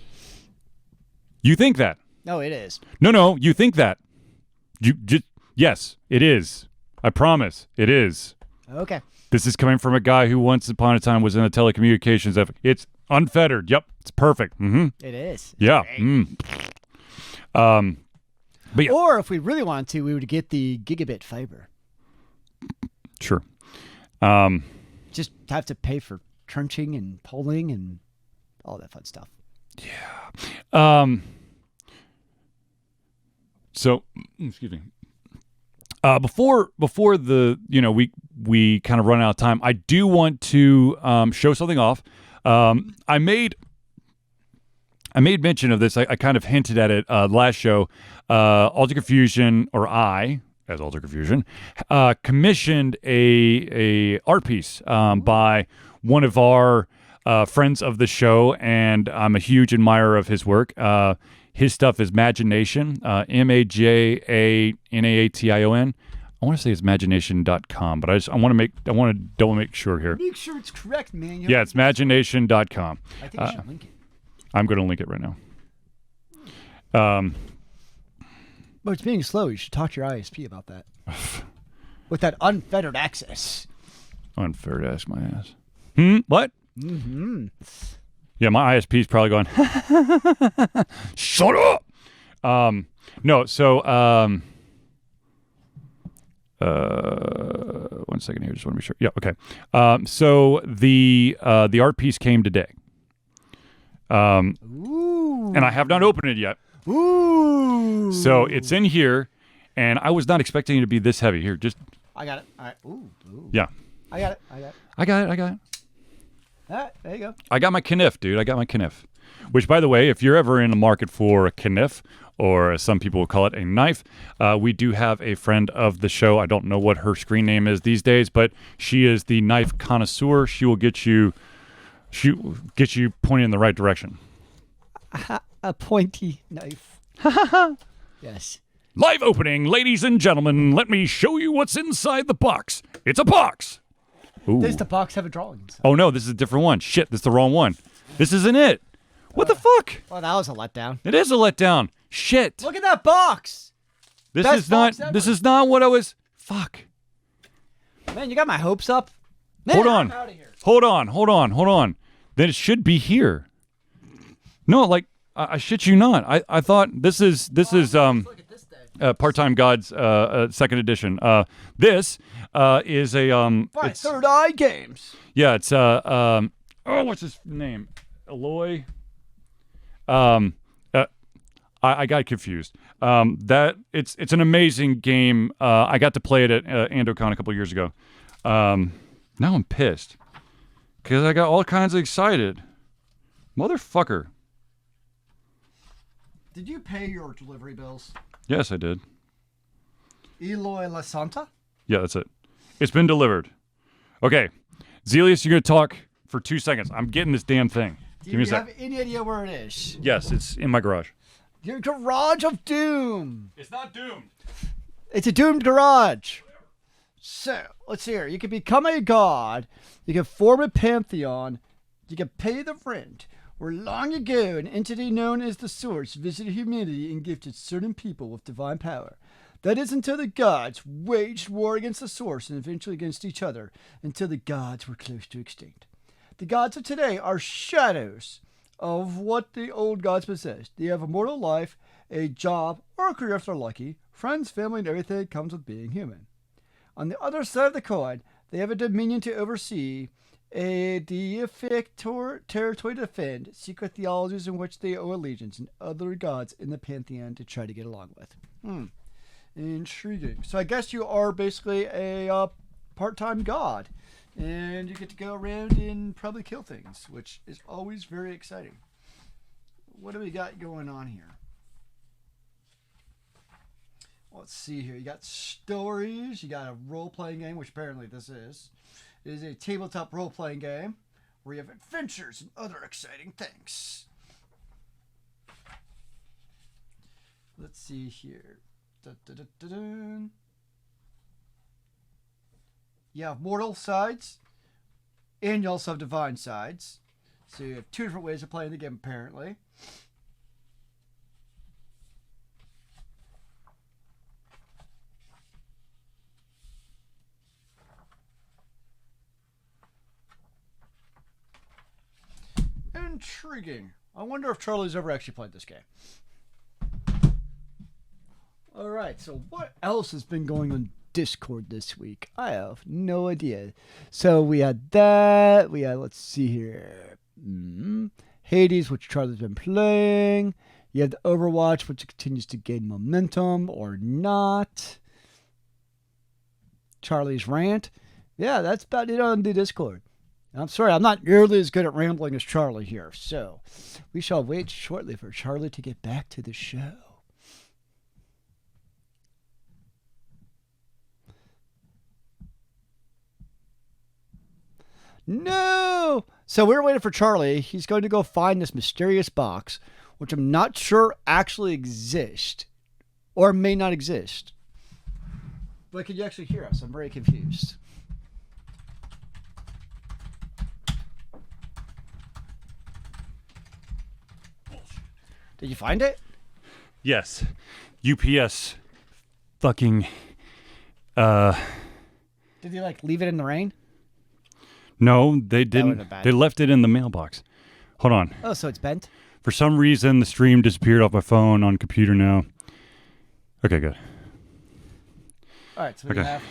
You think that? No, it is. No, you think that. Yes, it is. I promise, it is. Okay. This is coming from a guy who once upon a time was in the telecommunications. It's unfettered. Yep, it's perfect. Mm-hmm. It is. Yeah. But yeah. Or if we really wanted to, we would get the gigabit fiber. Sure. Just have to pay for trenching and polling and all that fun stuff. Yeah. So, excuse me. Before the we kind of run out of time, I do want to show something off. I made mention of this. I kind of hinted at it last show. AlteredConfusion, or I, as AlteredConfusion, commissioned a art piece by one of our friends of the show, and I'm a huge admirer of his work. His stuff is MajaNation, MajaNation. I want to say it's MajaNation.com, but I want to double make sure here. Make sure it's correct, man. Yeah, it's MajaNation.com. I think I should link it. I'm going to link it right now. But it's being slow. You should talk to your ISP about that. With that unfettered access. Unfettered ass my ass. What? Mm-hmm. Yeah, my ISP's probably going, shut up! No, so, 1 second here, just want to be sure. Yeah, okay. So the art piece came today. Ooh. And I have not opened it yet. Ooh. So it's in here, and I was not expecting it to be this heavy. Here, just... I got it. All right. Ooh. Yeah. I got it. I got it. All right, there you go. I got my kniff, dude. I got my kniff. Which, by the way, if you're ever in the market for a kniff, or as some people will call it, a knife, we do have a friend of the show. I don't know what her screen name is these days, but she is the knife connoisseur. She will get you pointing in the right direction. A pointy knife. Yes. Live opening, ladies and gentlemen. Let me show you what's inside the box. It's a box. Ooh. Does the box have a drawing inside? Oh, no, this is a different one. Shit, this is the wrong one. This isn't it. What the fuck? Well, that was a letdown. It is a letdown. Shit. Look at that box. This is not what I was. Fuck. Man, you got my hopes up. Man, Hold on. I'm out of here. Hold on. Then it should be here. No, like I shit you not. I thought this is Look at this thing. Part-Time Gods second edition. This is a By Third Eye Games. Yeah, it's what's his name? Eloy. I got confused. That it's an amazing game. I got to play it at AndoCon a couple years ago. Now I'm pissed because I got all kinds of excited. Motherfucker. Did you pay your delivery bills? Yes, I did. Eloy La Santa? Yeah, that's it. It's been delivered. Okay. Zealeus, you're going to talk for 2 seconds. I'm getting this damn thing. Do you have any idea where it is? Yes, it's in my garage. Your garage of doom. It's not Doom. It's a doomed garage. So, let's see here. You can become a god. You can form a pantheon. You can pay the rent. Where long ago, an entity known as the Source visited humanity and gifted certain people with divine power. That is until the gods waged war against the Source and eventually against each other, until the gods were close to extinct. The gods of today are shadows of what the old gods possessed. They have a mortal life, a job, or a career if they're lucky, friends, family, and everything that comes with being human. On the other side of the coin, they have a dominion to oversee, a deific territory to defend, secret theologies in which they owe allegiance, and other gods in the pantheon to try to get along with. Intriguing. So I guess you are basically a part-time god, and you get to go around and probably kill things, which is always very exciting. What do we got going on here? Let's see here. You got stories. You got a role-playing game, which apparently this is. It is a tabletop role-playing game where you have adventures and other exciting things. Let's see here. Dun. You have mortal sides, and you also have divine sides. So you have 2 different ways of playing the game, apparently. Intriguing. I wonder if Charlie's ever actually played this game. Alright, so what else has been going on Discord this week? I have no idea. So we had that. We had, let's see here. Hades, which Charlie's been playing. You have the Overwatch, which continues to gain momentum or not. Charlie's rant. Yeah, that's about it on the Discord. I'm sorry, I'm not nearly as good at rambling as Charlie here, so we shall wait shortly for Charlie to get back to the show. No! So we're waiting for Charlie. He's going to go find this mysterious box, which I'm not sure actually exists, or may not exist. But can you actually hear us? I'm very confused. Did you find it? Yes. UPS fucking Did you leave it in the rain? No, they didn't. would've been bad. They left it in the mailbox. Hold on. Oh, so it's bent? For some reason the stream disappeared off my phone on computer now. Okay, good. Alright, so we have...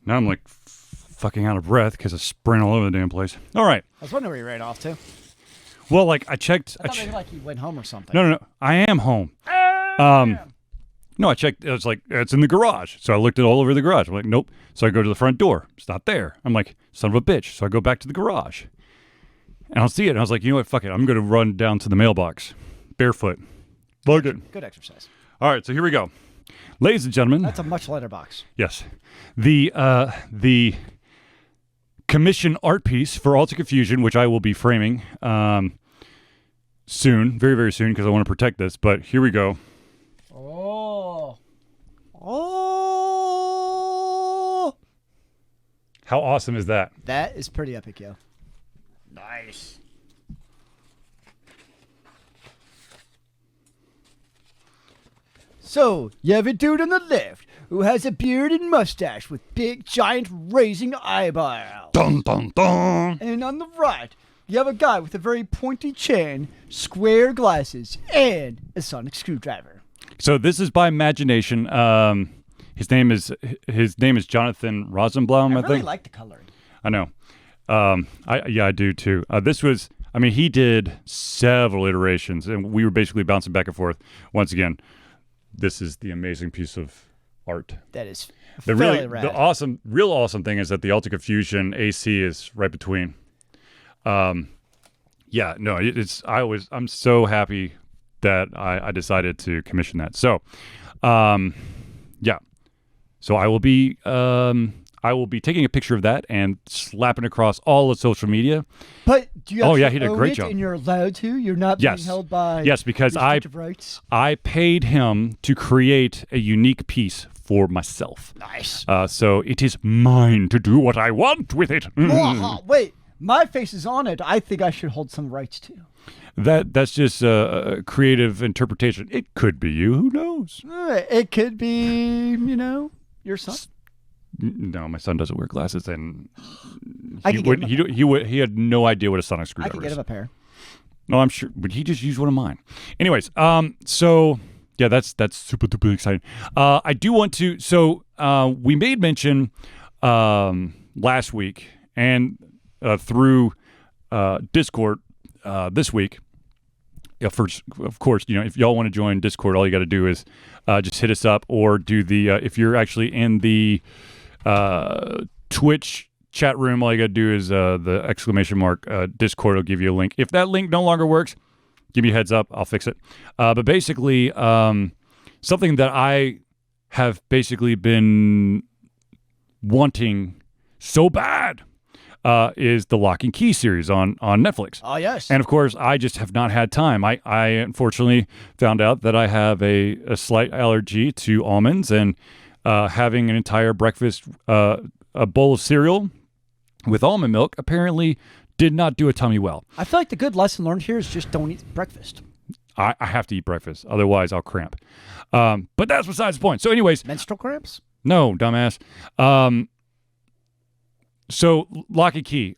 Now I'm fucking out of breath because I sprint all over the damn place. All right. I was wondering where you ran off to. Well, I checked. I thought maybe you went home or something. No. I am home. No, I checked. It was it's in the garage. So I looked it all over the garage. I'm like, nope. So I go to the front door. It's not there. I'm like, son of a bitch. So I go back to the garage. And I'll see it. And I was like, you know what? Fuck it. I'm going to run down to the mailbox. Barefoot. Fuck it. Good exercise. All right. So here we go. Ladies and gentlemen. That's a much lighter box. Yes. The commission art piece for Alter Confusion, which I will be framing soon, very, very soon, because I want to protect this. But here we go. Oh. How awesome is that? That is pretty epic, yo. Nice. So, you have a dude on the left who has a beard and mustache with big, giant, raising eyebrows. Dun, dun, dun. And on the right, you have a guy with a very pointy chin, square glasses, and a sonic screwdriver. So this is by MajaNation. His name is Jonathan Rosenblum, I really think. like the coloring. I know. I do too. He did several iterations, and we were basically bouncing back and forth. Once again, this is the amazing piece of art. That is The rad. real awesome thing is that the Alter Confusion AC is right between. I'm so happy that I decided to commission that. So, So I will be taking a picture of that and slapping across all of social media. But do you he did a great job. And you're allowed to? You're not being held by because restrictive rights? I paid him to create a unique piece for myself. Nice. So it is mine to do what I want with it. Wait, my face is on it. I think I should hold some rights too. That's just a creative interpretation. It could be you. Who knows? It could be, your son. No, my son doesn't wear glasses, and he had no idea what a sonic I screwdriver could get is. him a pair. No, I'm sure, but he just used one of mine. Anyways, so yeah, that's super duper exciting. I do want to. So we made mention last week and through Discord this week. First, of course, if y'all want to join Discord, all you got to do is just hit us up, or do the if you're actually in the Twitch chat room, all you got to do is the exclamation mark Discord will give you a link. If that link no longer works, give me a heads up. I'll fix it. But basically, something that I have basically been wanting so bad is the Locke Key series on Netflix. Oh, yes. And of course, I just have not had time. I unfortunately found out that I have a slight allergy to almonds, and having an entire breakfast, a bowl of cereal with almond milk, apparently did not do a tummy well. I feel like the good lesson learned here is just don't eat breakfast. I have to eat breakfast, otherwise I'll cramp. But that's besides the point. So anyways. Menstrual cramps? No, dumbass. So Locke Key,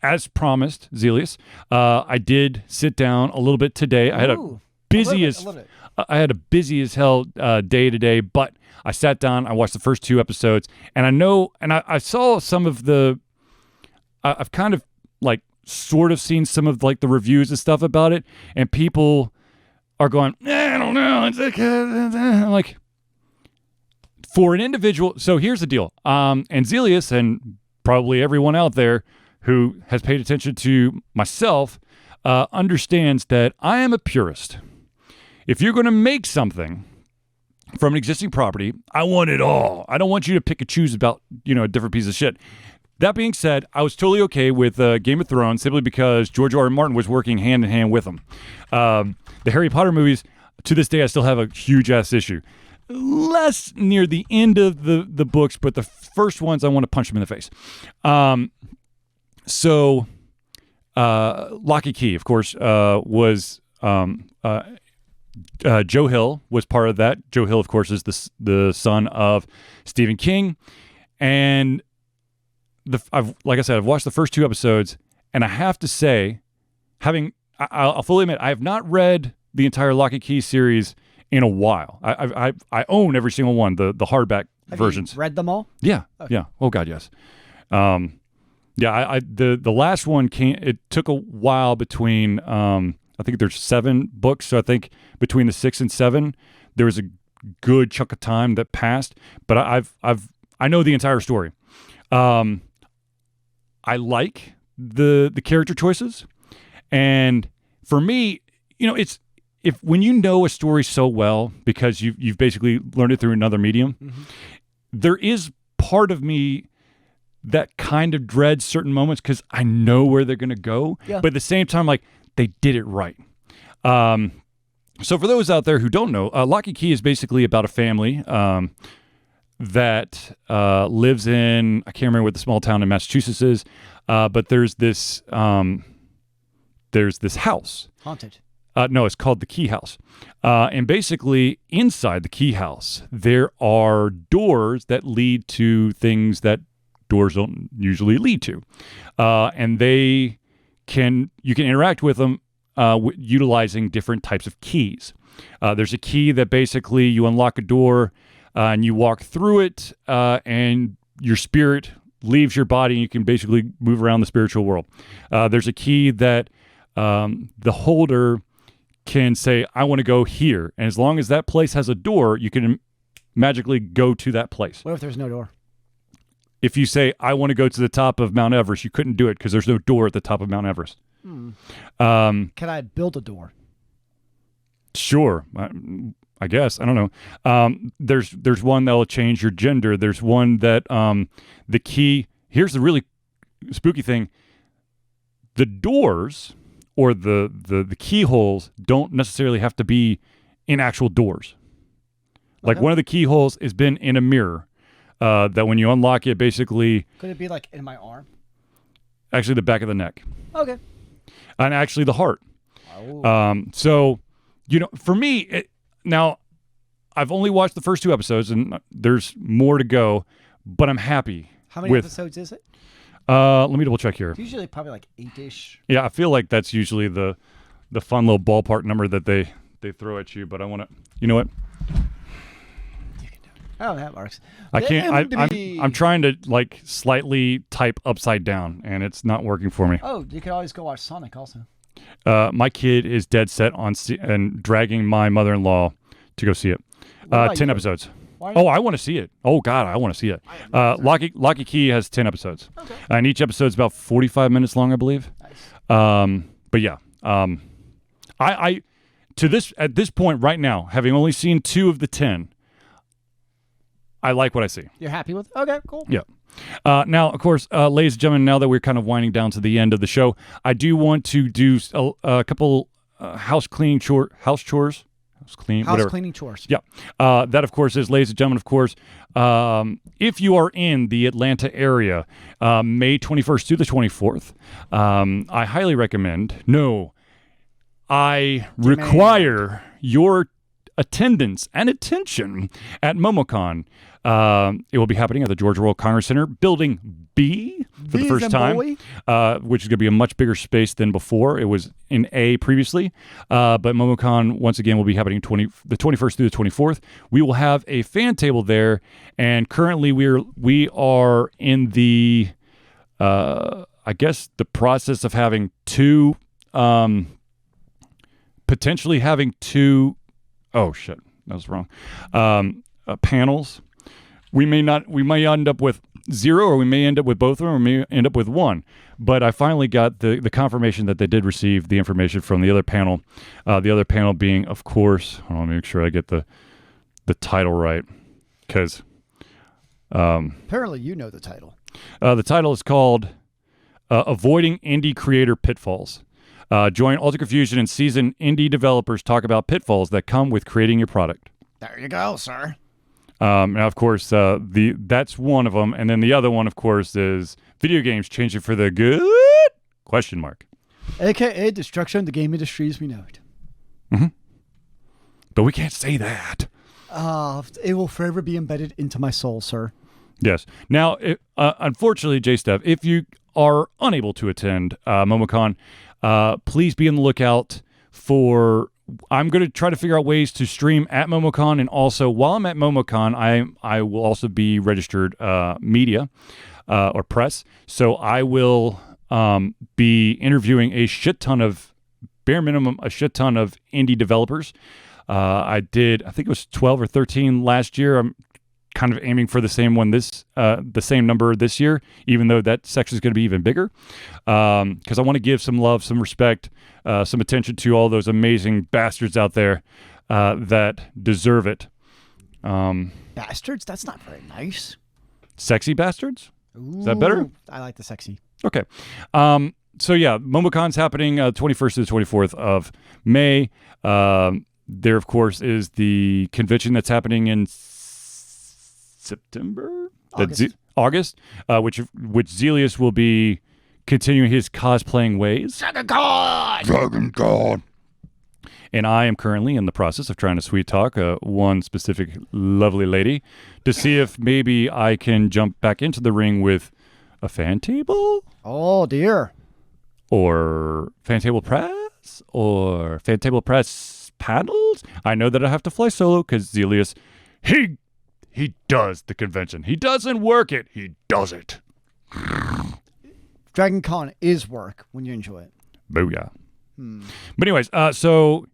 as promised, Zealeus, I did sit down a little bit today. I had a busy as hell day today, but I sat down, I watched the first 2 episodes, and I saw some of the, I've kind of like sort of seen some of like the reviews and stuff about it, and people are going, I don't know, it's like, for an individual. So here's the deal. And Zealeus and probably everyone out there who has paid attention to myself understands that I am a purist. If you're going to make something from an existing property, I want it all. I don't want you to pick and choose about, a different piece of shit. That being said, I was totally okay with Game of Thrones simply because George R. R. Martin was working hand in hand with them. The Harry Potter movies, to this day, I still have a huge ass issue. Less near the end of the books, but the first ones, I want to punch them in the face. So Locke Key, of course, was Joe Hill was part of that. Joe Hill, of course, is the son of Stephen King, and like I said, I've watched the first 2 episodes, and I have to say, I'll fully admit, I have not read the entire Locke Key series in a while. I own every single one, the hardback versions. You read them all? Yeah, okay. Yeah. Oh God, yes. The last one it took a while between. I think there's 7 books, so I think between the 6 and 7, there was a good chunk of time that passed. But I know the entire story. I like the character choices, and for me, it's when you know a story so well because you've basically learned it through another medium, there is part of me that kind of dreads certain moments because I know where they're going to go. Yeah. But at the same time, like, they did it right. So for those out there who don't know, Locke Key is basically about a family that lives in, I can't remember what the small town in Massachusetts is, but there's this house. Haunted. No, it's called the Key House. And basically, inside the Key House, there are doors that lead to things that doors don't usually lead to. And you can interact with them utilizing different types of keys. There's a key that basically you unlock a door and you walk through it, and your spirit leaves your body and you can basically move around the spiritual world. There's a key that the holder can say, I want to go here. And as long as that place has a door, you can magically go to that place. What if there's no door? If you say, I want to go to the top of Mount Everest, you couldn't do it because there's no door at the top of Mount Everest. Can I build a door? Sure. I guess. I don't know. There's one that will change your gender. There's one that the key, here's the really spooky thing. The doors or the keyholes don't necessarily have to be in actual doors. Like one of the keyholes has been in a mirror. That when you unlock it, basically... Could it be like in my arm? Actually, the back of the neck. Okay. And actually the heart. Oh. So, for me, now, I've only watched the first 2 episodes, and there's more to go, but I'm happy. How many episodes is it? Let me double check here. It's usually probably like 8-ish. Yeah, I feel like that's usually the fun little ballpark number that they throw at you, but I want to... You know what? Oh, that works. I can't. I'm trying to like slightly type upside down, and it's not working for me. Oh, you could always go watch Sonic also. My kid is dead set on and dragging my mother-in-law to go see it. 10 episodes. I want to see it. Oh God, I want to see it. Locke Key has 10 episodes, okay. And each episode's about 45 minutes long, I believe. Nice. But yeah, I at this point right now, having only seen 2 of the 10. I like what I see. You're happy with it? Okay, cool. Yeah. Now, of course, ladies and gentlemen, now that we're kind of winding down to the end of the show, I do want to do a couple house cleaning chores. House cleaning chores. Yeah. That, of course, is, ladies and gentlemen, of course, if you are in the Atlanta area, May 21st to the 24th, I highly recommend, I require your attendance and attention at MomoCon. It will be happening at the Georgia World Congress Center, Building B for the first time, which is going to be a much bigger space than before. It was in A previously, but MomoCon, once again, will be happening the 21st through the 24th. We will have a fan table there, and currently we are in the, I guess, the process of having potentially having two, oh shit, that was wrong, panels. We may end up with 0, or we may end up with both of them, or we may end up with one. But I finally got the confirmation that they did receive the information from the other panel. The other panel being, of course, hold on, let me make sure I get the title right, because apparently you know the title. The title is called Avoiding Indie Creator Pitfalls. Join Altered Confusion and seasoned indie developers talk about pitfalls that come with creating your product. There you go, sir. Now, of course, that's one of them, and then the other one, of course, is video games changing for the good? Question mark. AKA destruction of the game industry as we know it. Mm-hmm. But we can't say that. It will forever be embedded into my soul, sir. Yes. Now, unfortunately, J-Steph, if you are unable to attend MomoCon, please be on the lookout for... I'm going to try to figure out ways to stream at MomoCon, and also while I'm at MomoCon, I will also be registered media or press. So I will be interviewing a shit ton of indie developers. I think it was 12 or 13 last year. I'm kind of aiming for the same number this year, even though that section is going to be even bigger. Because I want to give some love, some respect, some attention to all those amazing bastards out there that deserve it. Bastards? That's not very nice. Sexy bastards? Ooh, is that better? I like the sexy. Okay. So yeah, MomoCon's happening 21st to the 24th of May. There, of course, is the convention that's happening in September? August, which Zealeus will be continuing his cosplaying ways. Dragon God! And I am currently in the process of trying to sweet talk one specific lovely lady to see if maybe I can jump back into the ring with a fan table. Oh, dear. Or fan table press, or fan table press panels. I know that I have to fly solo because Zealeus, he does the convention. He doesn't work it. He does it. Dragon Con is work when you enjoy it. Booyah. But anyways, so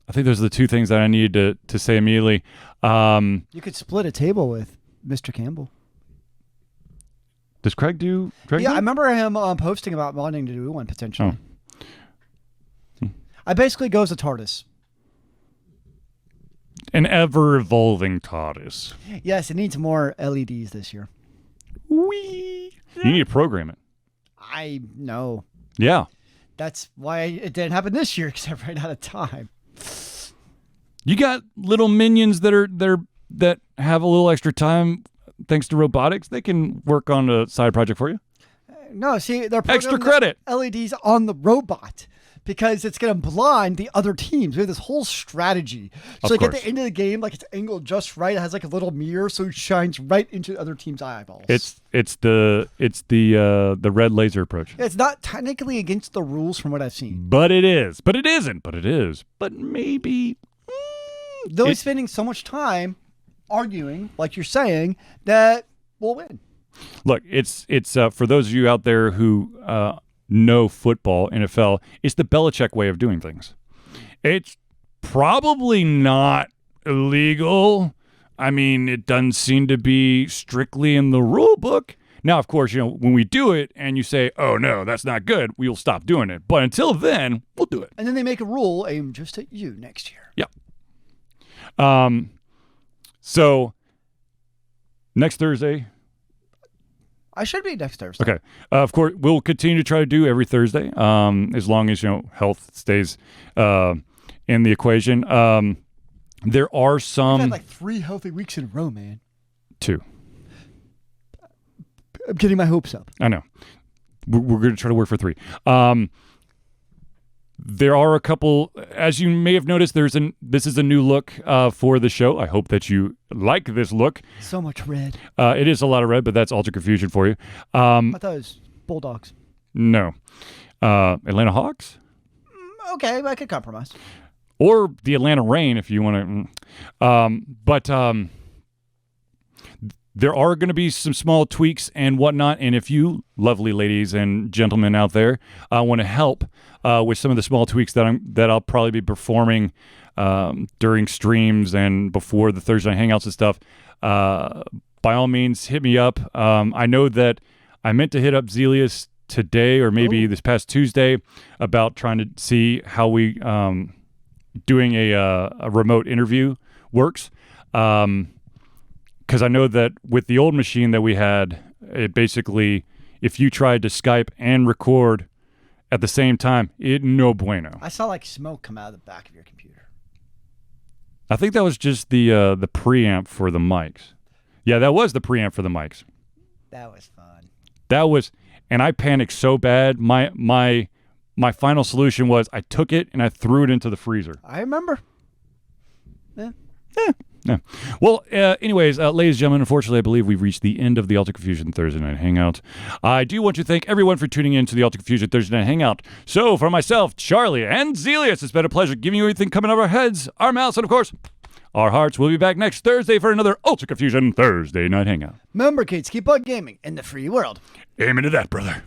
I think those are the two things that I needed to say immediately. You could split a table with Mr. Campbell. Does Craig do? I remember him posting about wanting to do one potentially. I basically go as a TARDIS. An ever-evolving TARDIS. Yes, it needs more LEDs this year. Whee! You need to program it. I know. Yeah. That's why it didn't happen this year, because I ran out of time. You got little minions that have a little extra time thanks to robotics. They can work on a side project for you. No, see, they're extra credit. LEDs on the robot because it's going to blind the other teams. We have this whole strategy. So like at the end of the game, like it's angled just right. It has like a little mirror, so it shines right into the other team's eyeballs. It's the red laser approach. It's not technically against the rules from what I've seen. But it is. But it isn't. But it is. But maybe. Though he's spending so much time arguing, like you're saying, that we'll win. Look, it's for those of you out there who know football, NFL, it's the Belichick way of doing things. It's probably not illegal. I mean, it doesn't seem to be strictly in the rule book. Now, of course, when we do it and you say, oh, no, that's not good, we'll stop doing it. But until then, we'll do it. And then they make a rule aimed just at you next year. Yep. So Next Thursday. I should be next Thursday. Okay. Of course, we'll continue to try to do every Thursday, as long as health stays in the equation. There are some. We've had like 3 healthy weeks in a row, man. 2. I'm getting my hopes up. I know. We're going to try to work for 3. There are a couple, as you may have noticed, this is a new look for the show. I hope that you like this look. So much red. It is a lot of red, but that's Altered Confusion for you. I thought it was Bulldogs. No. Atlanta Hawks? Okay, I could compromise. Or the Atlanta Rain if you want to. But there are going to be some small tweaks and whatnot. And if you lovely ladies and gentlemen out there want to help with some of the small tweaks that I'll probably be performing during streams and before the Thursday night hangouts and stuff, by all means, hit me up. I know that I meant to hit up Zealeus today or maybe this past Tuesday about trying to see how we doing a remote interview works. Because I know that with the old machine that we had, it basically, if you tried to Skype and record at the same time, it no bueno. I saw like smoke come out of the back of your computer. I think that was just the preamp for the mics. Yeah, that was the preamp for the mics. That was fun. And I panicked so bad. My final solution was I took it and I threw it into the freezer. I remember. Yeah. Well, anyways, ladies and gentlemen, unfortunately, I believe we've reached the end of the Altered Confusion Thursday Night Hangout. I do want to thank everyone for tuning in to the Altered Confusion Thursday Night Hangout. So, for myself, Charlie, and Zealeus, it's been a pleasure giving you everything coming out of our heads, our mouths, and, of course, our hearts. We'll be back next Thursday for another Altered Confusion Thursday Night Hangout. Remember, kids, keep on gaming in the free world. Amen to that, brother.